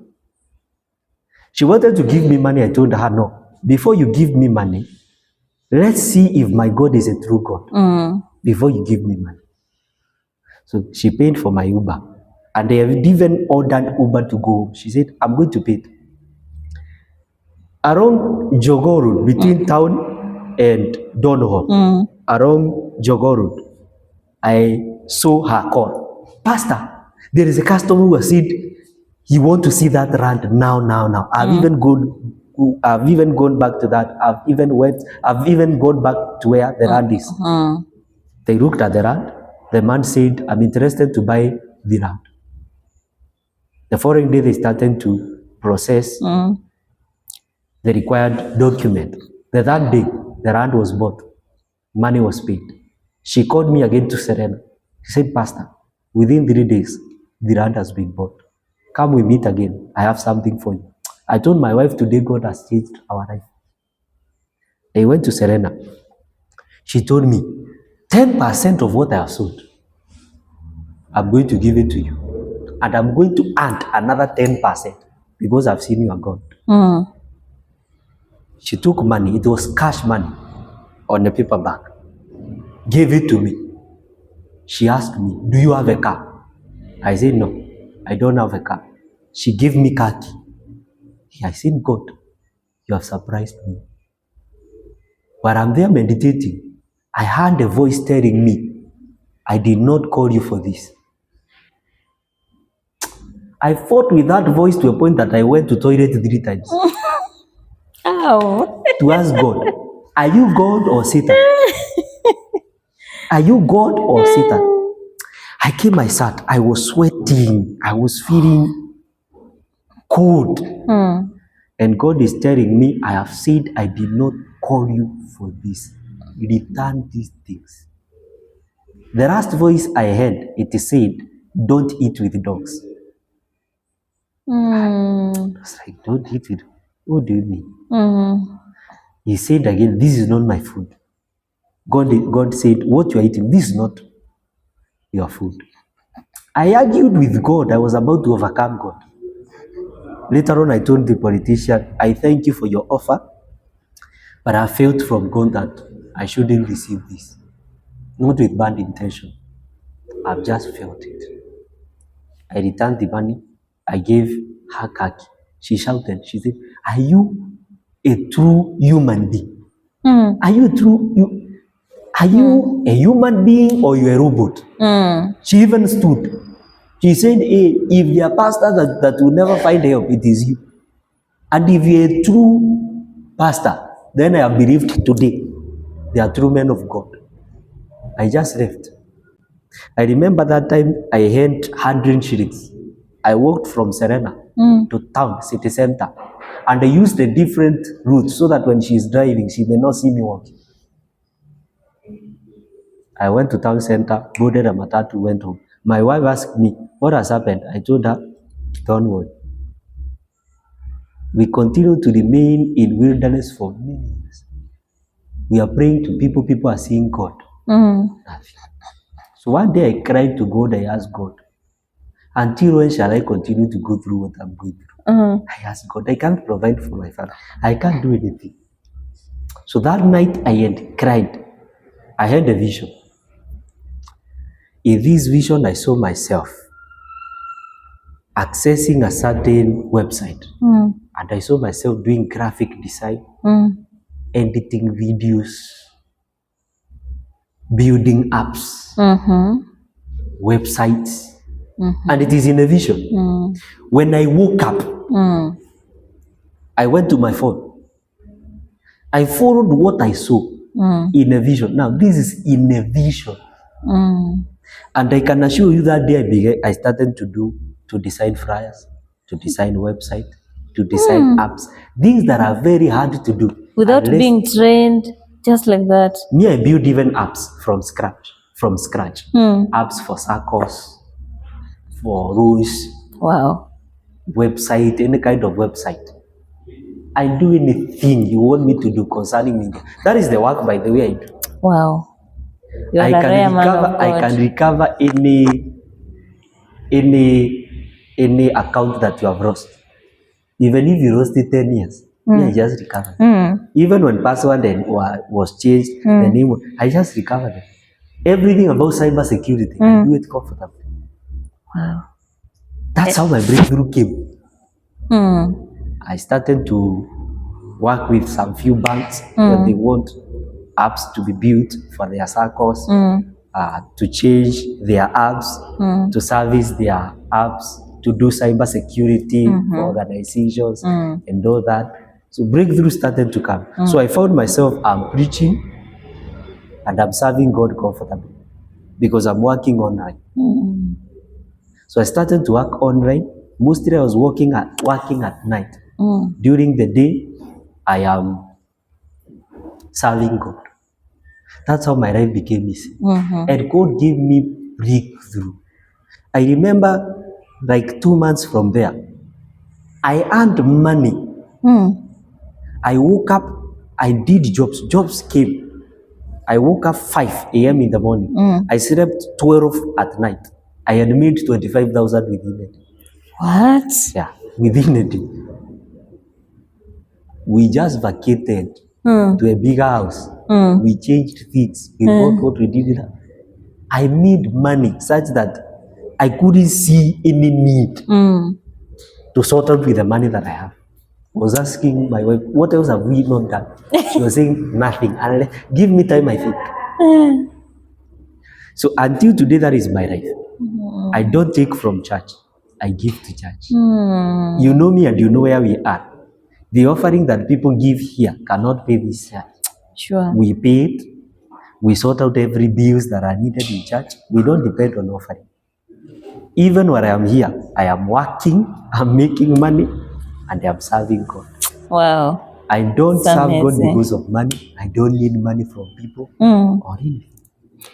she wanted to give me money. I told her, no. Before you give me money, let's see if my God is a true God. Before you give me money. So she paid for my Uber. And they have even ordered Uber to go. She said, I'm going to pay it. Around Jogoo Road, between town and Donholm, around Jogoo Road, I saw her call. Pastor, there is a customer who has said he want to see that land now. I've even gone back to that. I've even gone back to where the land is. They looked at the land. The man said, I'm interested to buy the land. The following day, they started to process the required document. The third day, the land was bought. Money was paid. She called me again to Serena. She said, Pastor, within 3 days, the land has been bought. Come, we meet again. I have something for you. I told my wife today, God has changed our life. I went to Serena. She told me, 10% of what I have sold, I'm going to give it to you. And I'm going to add another 10% because I've seen you are God. She took money. It was cash money on a paper bag. Gave it to me. She asked me, do you have a car? I said, no, I don't have a car. She gave me car key. I said, God, you have surprised me. While I'm there meditating, I heard a voice telling me, I did not call you for this. I fought with that voice to a point that I went to toilet 3 times. Ow. To ask God, are you God or Satan? Are you God or Satan? I came, I sat, I was sweating, I was feeling cold. And God is telling me, I have said I did not call you for this. return these things. The last voice I heard, it said, don't eat with dogs. I was like, don't eat with, what do you mean? He said again, this is not my food. God said, what you are eating, this is not your food. I argued with God. I was about to overcome God. Later on, I told the politician, I thank you for your offer, but I felt from God that I shouldn't receive this. Not with bad intention. I've just felt it. I returned the money. I gave her khaki. She shouted. She said, are you a true human being? Are you a human being or you a robot? She even stood. She said, hey, if you're a pastor that will never find help, it is you. And if you're a true pastor, then I have believed today they are true men of God. I just left. I remember that time I earned 100 shillings. I walked from Serena to town, city center. And I used a different route so that when she's driving, she may not see me walking. I went to town center, boarded a matatu, went home. My wife asked me, what has happened? I told her, don't worry. We continue to remain in wilderness for many years. We are praying to people, people are seeing God. Nothing. So one day I cried to God, I asked God, until when shall I continue to go through what I'm going through? I asked God, I can't provide for my family. I can't do anything. So that night I had cried. I had a vision. In this vision, I saw myself accessing a certain website. And I saw myself doing graphic design, editing videos, building apps, websites. And it is in a vision. When I woke up, I went to my phone. I followed what I saw in a vision. Now, this is in a vision. And I can assure you that day I started to design flyers, to design website, to design apps. Things that are very hard to do. Without being trained, just like that. Me, I build even apps from scratch. Apps for circles, for rules. Wow. Website, any kind of website. I do anything you want me to do concerning media. That is the work, by the way, I do. Wow. You are I can recover any account that you have lost. Even if you lost it 10 years, I just recover. Even when password was changed, the name, I just recovered it. Everything about cyber security, I do it comfortably. Wow. That's how my breakthrough came. I started to work with some few banks when they want apps to be built for their circles, to change their apps, to service their apps, to do cyber security for organizations and all that. So breakthrough started to come. So I found myself, I'm preaching and I'm serving God comfortably because I'm working online. So I started to work online. Mostly I was working at night. During the day, I am serving God. That's how my life became easy. And God gave me breakthrough. I remember like 2 months from there, I earned money. I woke up, I did jobs came. I woke up 5 a.m. in the morning. I slept 12 at night. I had made 25,000 within a day. What? Yeah, within a day. We just vacated to a bigger house. We changed things. We bought what we did. I made money such that I couldn't see any need to sort out with the money that I have. I was asking my wife, what else have we not done? She was saying, nothing. And give me time, I think. So until today, that is my life. I don't take from church. I give to church. You know me and you know where we are. The offering that people give here cannot pay this church. Sure. We pay it. We sort out every bills that are needed in church. We don't depend on offering. Even when I am here, I am working, I'm making money, and I am serving God. Wow. I don't It's serve God amazing. because of money. I don't need money from people or anything.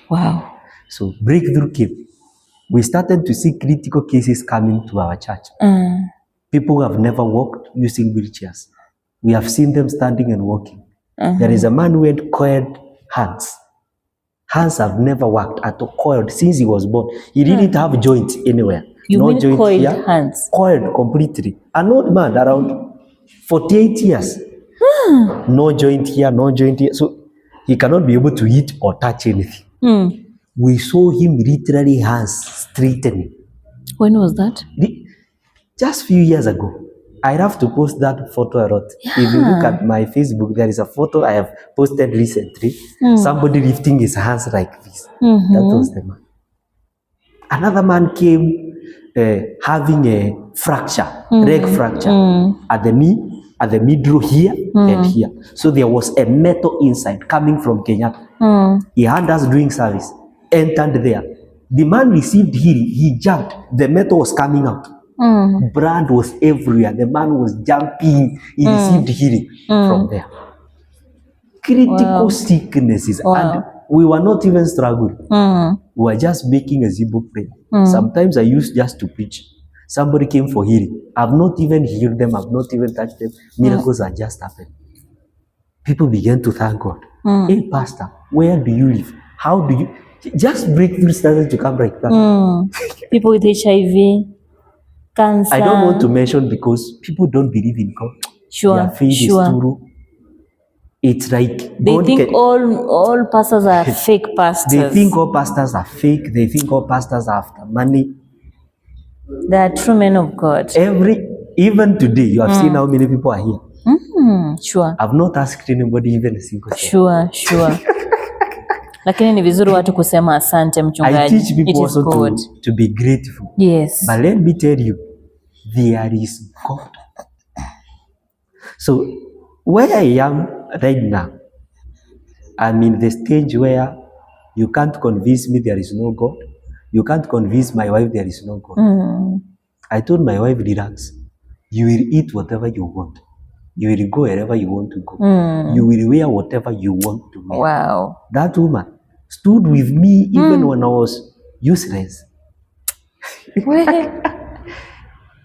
Wow. So breakthrough came. We started to see critical cases coming to our church. People who have never walked using wheelchairs. We have seen them standing and walking. There is a man who had coiled hands. Hands have never worked at all, coiled since he was born. He didn't have joints anywhere. You no mean joint coiled here. hands? Coiled completely. An old man around 48 years. No joint here, no joint here. So he cannot be able to eat or touch anything. We saw him literally hands straightening. When was that? Just few years ago. I have to post that photo a lot. If you look at my Facebook, there is a photo I have posted recently. Somebody lifting his hands like this. That was the man. Another man came having a fracture, leg fracture at the knee, at the middle here and here. So there was a metal inside coming from Kenya. He had us doing service, entered there. The man received healing. He jumped. The metal was coming out. Blood was everywhere. The man was jumping. He received healing from there. Critical sicknesses. And we were not even struggling. We were just making a simple prayer. Sometimes I used just to preach. Somebody came for healing. I've not even healed them. I've not even touched them. Miracles are just happening. People began to thank God. Hey, Pastor, where do you live? How do you... Just breakthrough started to come like that. People with HIV, cancer. I don't want to mention because people don't believe in God. Their faith is too low. It's like they God think all pastors are fake pastors. They think all pastors are fake. They think all pastors are after money. They are true men of God. Even today, you have seen how many people are here. Sure. I've not asked anybody even a single thing. Sure. Lakini ni vizuri watu kusema asante mchungaji. I teach people also to be grateful. Yes. But let me tell you, there is God. So where I am right now, I'm in the stage where you can't convince me there is no God. You can't convince my wife there is no God. I told my wife, relax. You will eat whatever you want. You will go wherever you want to go. You will wear whatever you want to wear. Wow. That woman stood with me even when I was useless.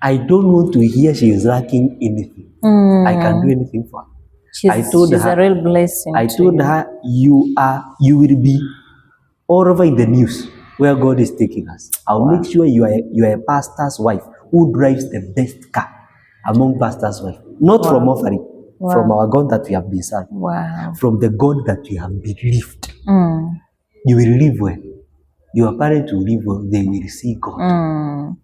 I don't want to hear she is lacking anything. I can do anything for her. She's a real blessing. I told her, you will be all over in the news where God is taking us. I'll make sure you are a pastor's wife who drives the best car among pastors' wives. Not from offering, from our God that we have been served. From the God that we have believed. You will live well. Your parents will live well. They will see God.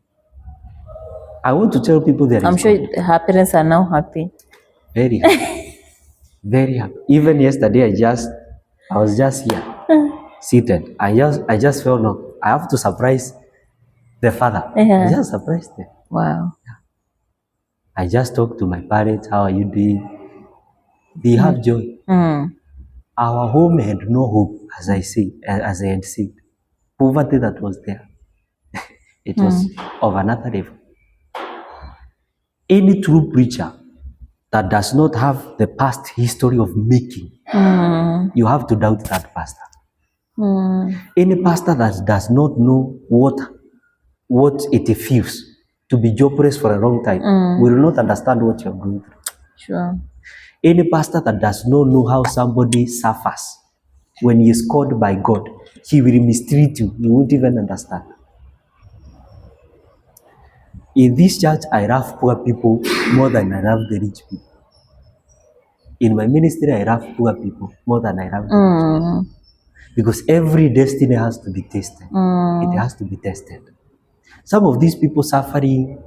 I want to tell people that I'm sure her parents are now happy. Very happy. Very happy. Even yesterday, I was just here, seated. I just felt, no, I have to surprise the father. I just surprised them. Wow. I just talked to my parents, how are you doing? They have joy. Our home had no hope, as I had said. Poverty that was there. It was of another level. Any true preacher that does not have the past history of making, you have to doubt that pastor. Any pastor that does not know what it feels to be jobless for a long time will not understand what you're going through. Sure. Any pastor that does not know how somebody suffers when he is called by God, he will mistreat you. You won't even understand. In this church, I love poor people more than I love the rich people. In my ministry, I love poor people more than I love the rich people. Because every destiny has to be tested. It has to be tested. Some of these people suffering,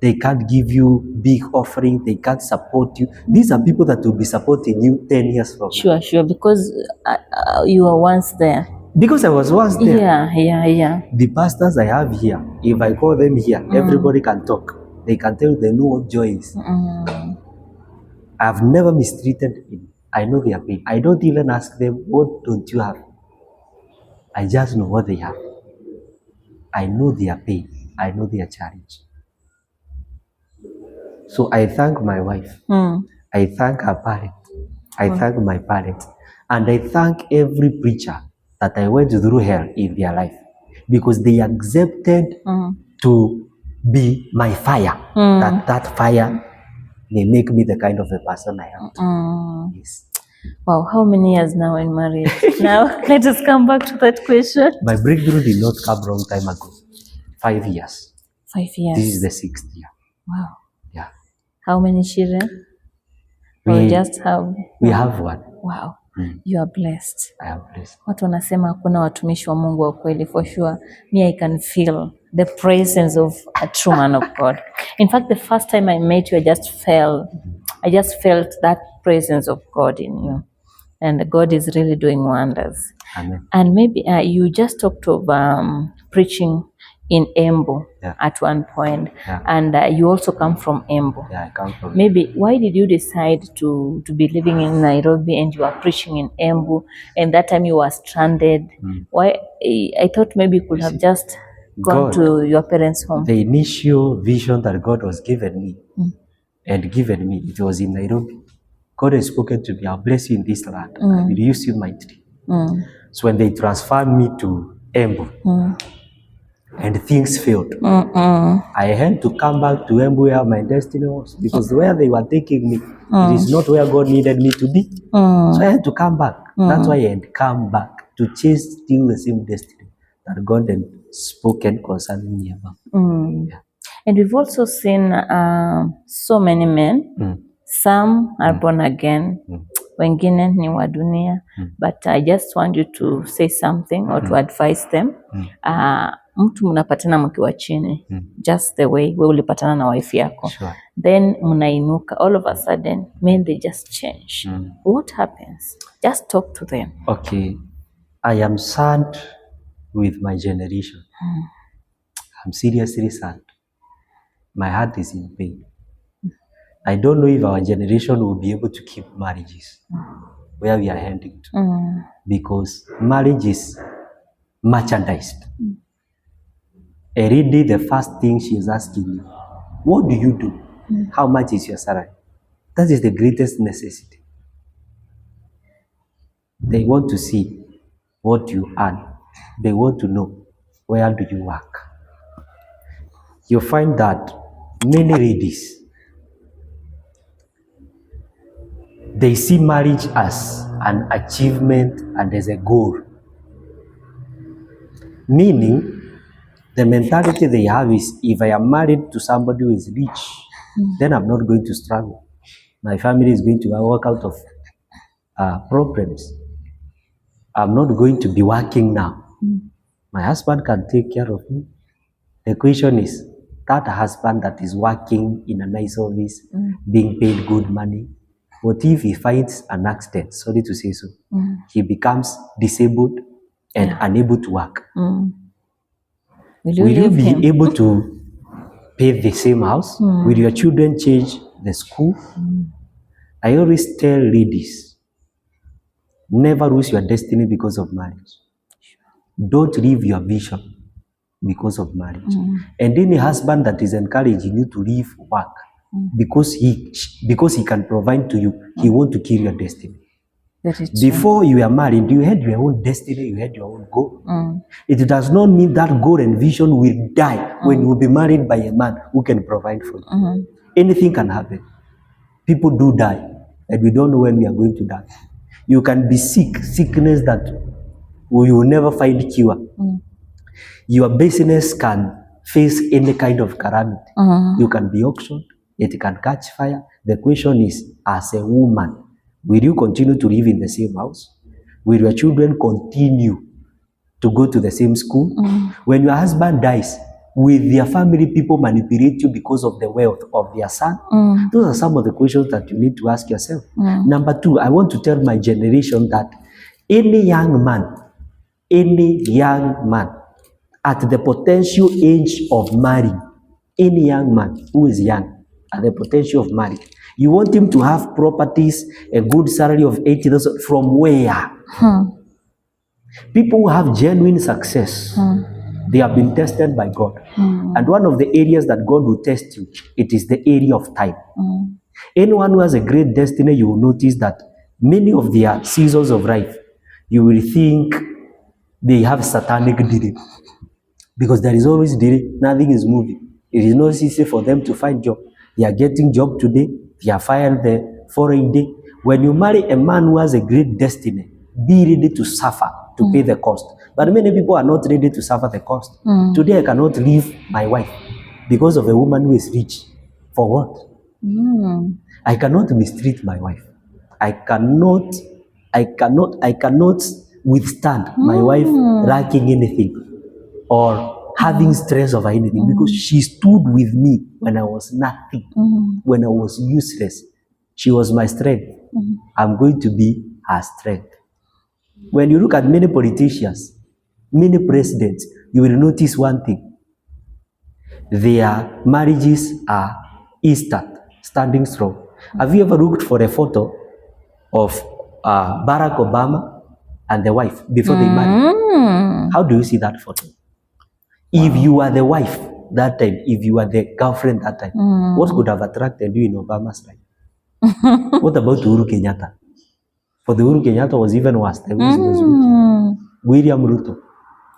they can't give you big offering, they can't support you. These are people that will be supporting you 10 years from now. Sure, because you were once there. Because I was once there. Yeah. The pastors I have here, if I call them here, everybody can talk. They can tell you they know what joy is. I've never mistreated them. I know their pain. I don't even ask them, what don't you have? I just know what they have. I know their pain. I know their challenge. So I thank my wife. I thank her parent. I thank my parents. And I thank every preacher that I went through hell in their life because they accepted to be my fire. That fire may make me the kind of a person I am. Yes. Wow, how many years now in marriage? Now, let us come back to that question. My breakthrough did not come long time ago. 5 years. 5 years. This is the 6th year. Wow. Yeah. How many children? We have one. Wow. You are blessed. I am blessed. Watu wanasema hakuna watumishi wa Mungu wa kweli. For sure, me I can feel the presence of a true man of God. In fact, the first time I met you, I just felt that presence of God in you. And God is really doing wonders. Amen. And maybe you just talked of preaching in Embu at one point. And you also come from Embu. Yeah, I come from Maybe why did you decide to be living in Nairobi and you are preaching in Embu, and that time you were stranded? Why? I thought maybe you could have just gone to your parents' home. The initial vision that God was given me it was in Nairobi. God has spoken to me, I'll bless you in this land. I will use you mightily. So when they transferred me to Embu, and things failed, I had to come back to Embu where my destiny was, because where they were taking me, it is not where God needed me to be. So I had to come back. That's why I had come back to chase still the same destiny that God had spoken concerning me about. Yeah. And we've also seen so many men. Some are born again, wengine ni wa dunia. But I just want you to say something or to advise them. Mtu mnapatana mkiwa chini, just the way we ulipatana na wife yako. Sure. Then mnainuka, all of a sudden men they just change. What happens? Just talk to them. Okay, I am sad with my generation. I'm seriously sad. My heart is in pain. I don't know if our generation will be able to keep marriages where we are heading to, because marriage is merchandised. Already the first thing she is asking you, what do you do? How much is your salary? That is the greatest necessity. They want to see what you earn. They want to know, where do you work? You find that many ladies, they see marriage as an achievement and as a goal. Meaning, the mentality they have is, if I am married to somebody who is rich, then I'm not going to struggle. My family is going to work out of problems. I'm not going to be working now. My husband can take care of me. The question is, that husband that is working in a nice office, being paid good money, what if he finds an accident, sorry to say so, he becomes disabled and unable to work? Will you be able to pay the same house? Will your children change the school? I always tell ladies, never lose your destiny because of marriage. Don't leave your vision because of marriage. And any husband that is encouraging you to leave work because he can provide to you, he want to kill your destiny. Before you are married, you had your own destiny, you had your own goal. It does not mean that goal and vision will die when you will be married by a man who can provide for you. Anything can happen. People do die, and we don't know when we are going to die. You can be sick, sickness that you will never find cure. Your business can face any kind of calamity. You can be auctioned, it can catch fire. The question is, as a woman, will you continue to live in the same house? Will your children continue to go to the same school? When your husband dies, will their family people manipulate you because of the wealth of their son? Those are some of the questions that you need to ask yourself. Number two, I want to tell my generation that any young man at the potential age of marrying, any young man who is young at the potential of marriage, you want him to have properties, a good salary of 80,000 from where? People who have genuine success, they have been tested by God. And one of the areas that God will test you, it is the area of time. Anyone who has a great destiny, you will notice that many of their seasons of life, you will think they have satanic delay. Because there is always delay, nothing is moving. It is not easy for them to find job. They are getting job today, they are fired the following day. When you marry a man who has a great destiny, be ready to suffer to pay the cost. But many people are not ready to suffer the cost. Today I cannot leave my wife because of a woman who is rich. For what? I cannot mistreat my wife. I cannot withstand my wife lacking anything or having stress over anything because she stood with me when I was nothing, when I was useless. She was my strength. I'm going to be her strength. When you look at many politicians, many presidents, you will notice one thing. Their marriages are instant, standing strong. Have you ever looked for a photo of Barack Obama and the wife before they married? How do you see that photo? If you are the wife that time, if you are the girlfriend that time, what could have attracted you in Obama's life? What about Uhuru Kenyatta? For the Uhuru Kenyatta was even worse. The way he was looking. William Ruto.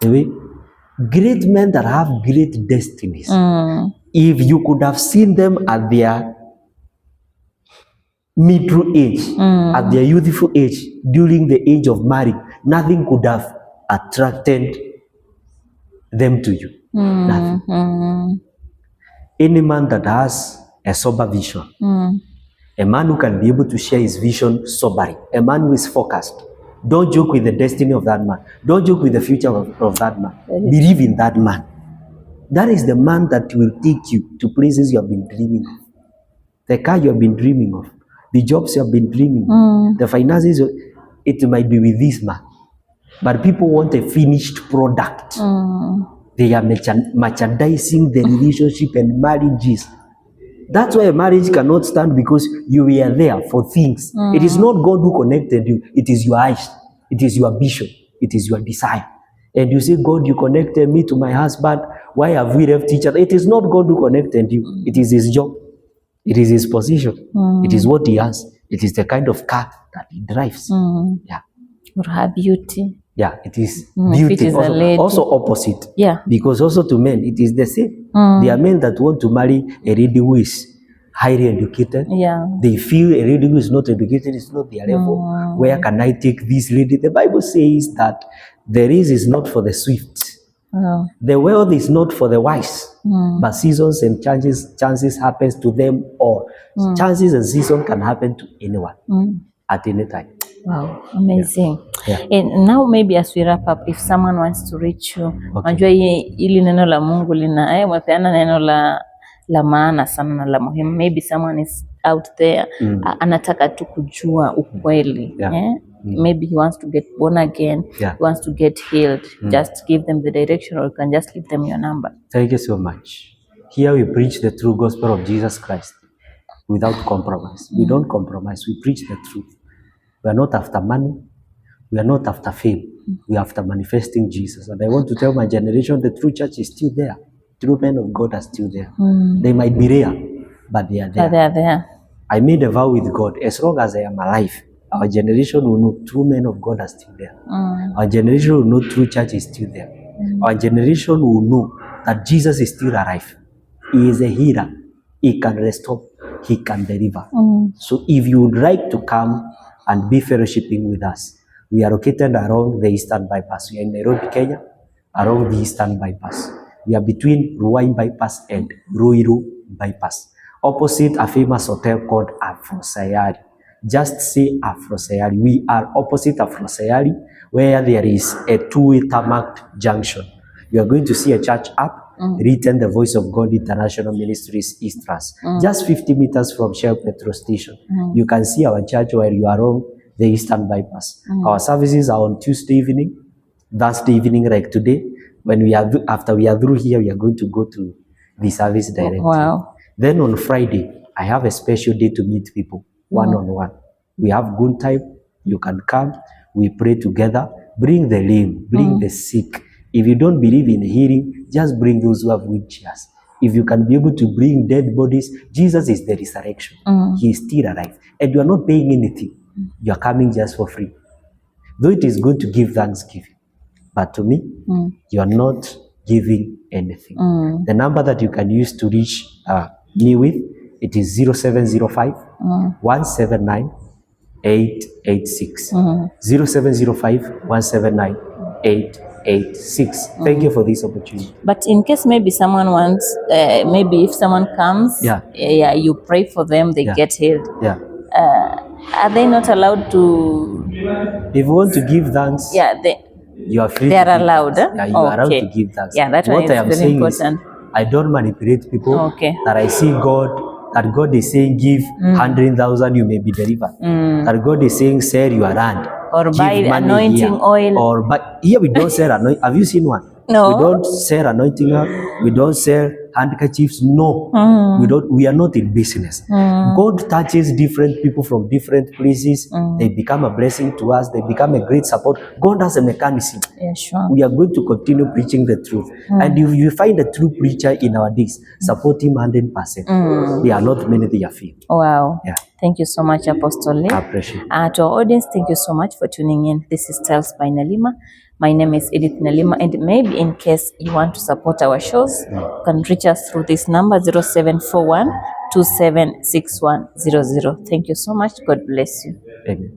The way great men that have great destinies. If you could have seen them at their middle age, at their youthful age, during the age of marriage, nothing could have attracted them to you. Nothing. Any man that has a sober vision, a man who can be able to share his vision soberly, a man who is focused. Don't joke with the destiny of that man. Don't joke with the future of that man. Believe in that man. That is the man that will take you to places you have been dreaming of. The car you have been dreaming of. The jobs you have been dreaming of. The finances, it might be with this man. But people want a finished product. They are merchandising the relationship and marriages. That's why a marriage cannot stand, because you were there for things. It is not God who connected you. It is your eyes. It is your vision. It is your desire. And you say, God, you connected me to my husband. Why have we left each other? It is not God who connected you. It is his job. It is his position. It is what he has. It is the kind of car that he drives. Yeah. Or her beauty. Yeah, it is beauty. It is also opposite. Yeah. Because also to men, it is the same. There are men that want to marry a lady who is highly educated. Yeah. They feel a lady who is not educated is not their level. Where can I take this lady? The Bible says that the race is not for the swift. The wealth is not for the wise. But seasons and chances happens to them all. Chances and seasons can happen to anyone at any time. Wow, amazing. Yeah. And now maybe as we wrap up, if someone wants to reach you, unajua hili neno la Mungu lina wapeana neno la maana sana na la muhimu. Maybe someone is out there anataka tu kujua ukweli. Maybe he wants to get born again, he wants to get healed. Just give them the direction, or you can just give them your number. Thank you so much. Here we preach the true gospel of Jesus Christ without compromise. We don't compromise. We preach the truth. We are not after money. We are not after fame. We are after manifesting Jesus. And I want to tell my generation, the true church is still there. True men of God are still there. They might be rare, but they are there. They are there. I made a vow with God. As long as I am alive, our generation will know true men of God are still there. Our generation will know true church is still there. Our generation will know that Jesus is still alive. He is a healer. He can restore. He can deliver. So if you would like to come and be fellowshipping with us, we are located around the Eastern Bypass. We are in Nairobi, Kenya, around the Eastern Bypass. We are between Ruai Bypass and Ruiru Bypass, opposite a famous hotel called Afro Sayari. Just say Afro Sayari. We are opposite Afro Sayari, where there is a two-way tarmac junction. You are going to see a church up written The Voice of God International Ministries Eastras. Just 50 meters from Shell Petrol Station. You can see our church while you are on the Eastern Bypass. Our services are on Tuesday evening, Thursday evening, like today. When we are after we are through here, we are going to go to the service directly. Wow. Then on Friday, I have a special day to meet people one-on-one. We have good time. You can come. We pray together. Bring the lame. Bring the sick. If you don't believe in healing, just bring those who have wheelchairs. if you can be able to bring dead bodies, Jesus is the resurrection. He is still alive. And you are not paying anything. You are coming just for free. Though it is good to give thanksgiving, but to me, you are not giving anything. The number that you can use to reach me with, it is 0705 179 886. 0705 179 886. Thank you for this opportunity. But in case maybe someone wants, maybe if someone comes, you pray for them, they get healed. Yeah. Are they not allowed to? If you want to give thanks, you are free. They are to give allowed. thanks. Yeah, you are allowed to give thanks. Yeah, that what one is I am very saying important. Is, I don't manipulate people. Okay. That I see that God is saying, give 100,000, you may be delivered. That God is saying, sell your land. Or give buy money anointing here. oil. Or but here we don't sell anointing. Have you seen one? No. We don't sell anointing oil. We don't sell handkerchiefs. No. We are not in business. God touches different people from different places. They become a blessing to us. They become a great support. God has a mechanism. Yeah, sure. We are going to continue preaching the truth. And if you find a true preacher in our days, support him 100%. There are not many they are few. Wow. Yeah. Thank you so much, Apostle Lee. I appreciate it. To our audience, thank you so much for tuning in. This is Tales by Nalima. My name is Edith Nalima, and maybe in case you want to support our shows, you can reach us through this number 0741 276100. Thank you so much. God bless you. Amen.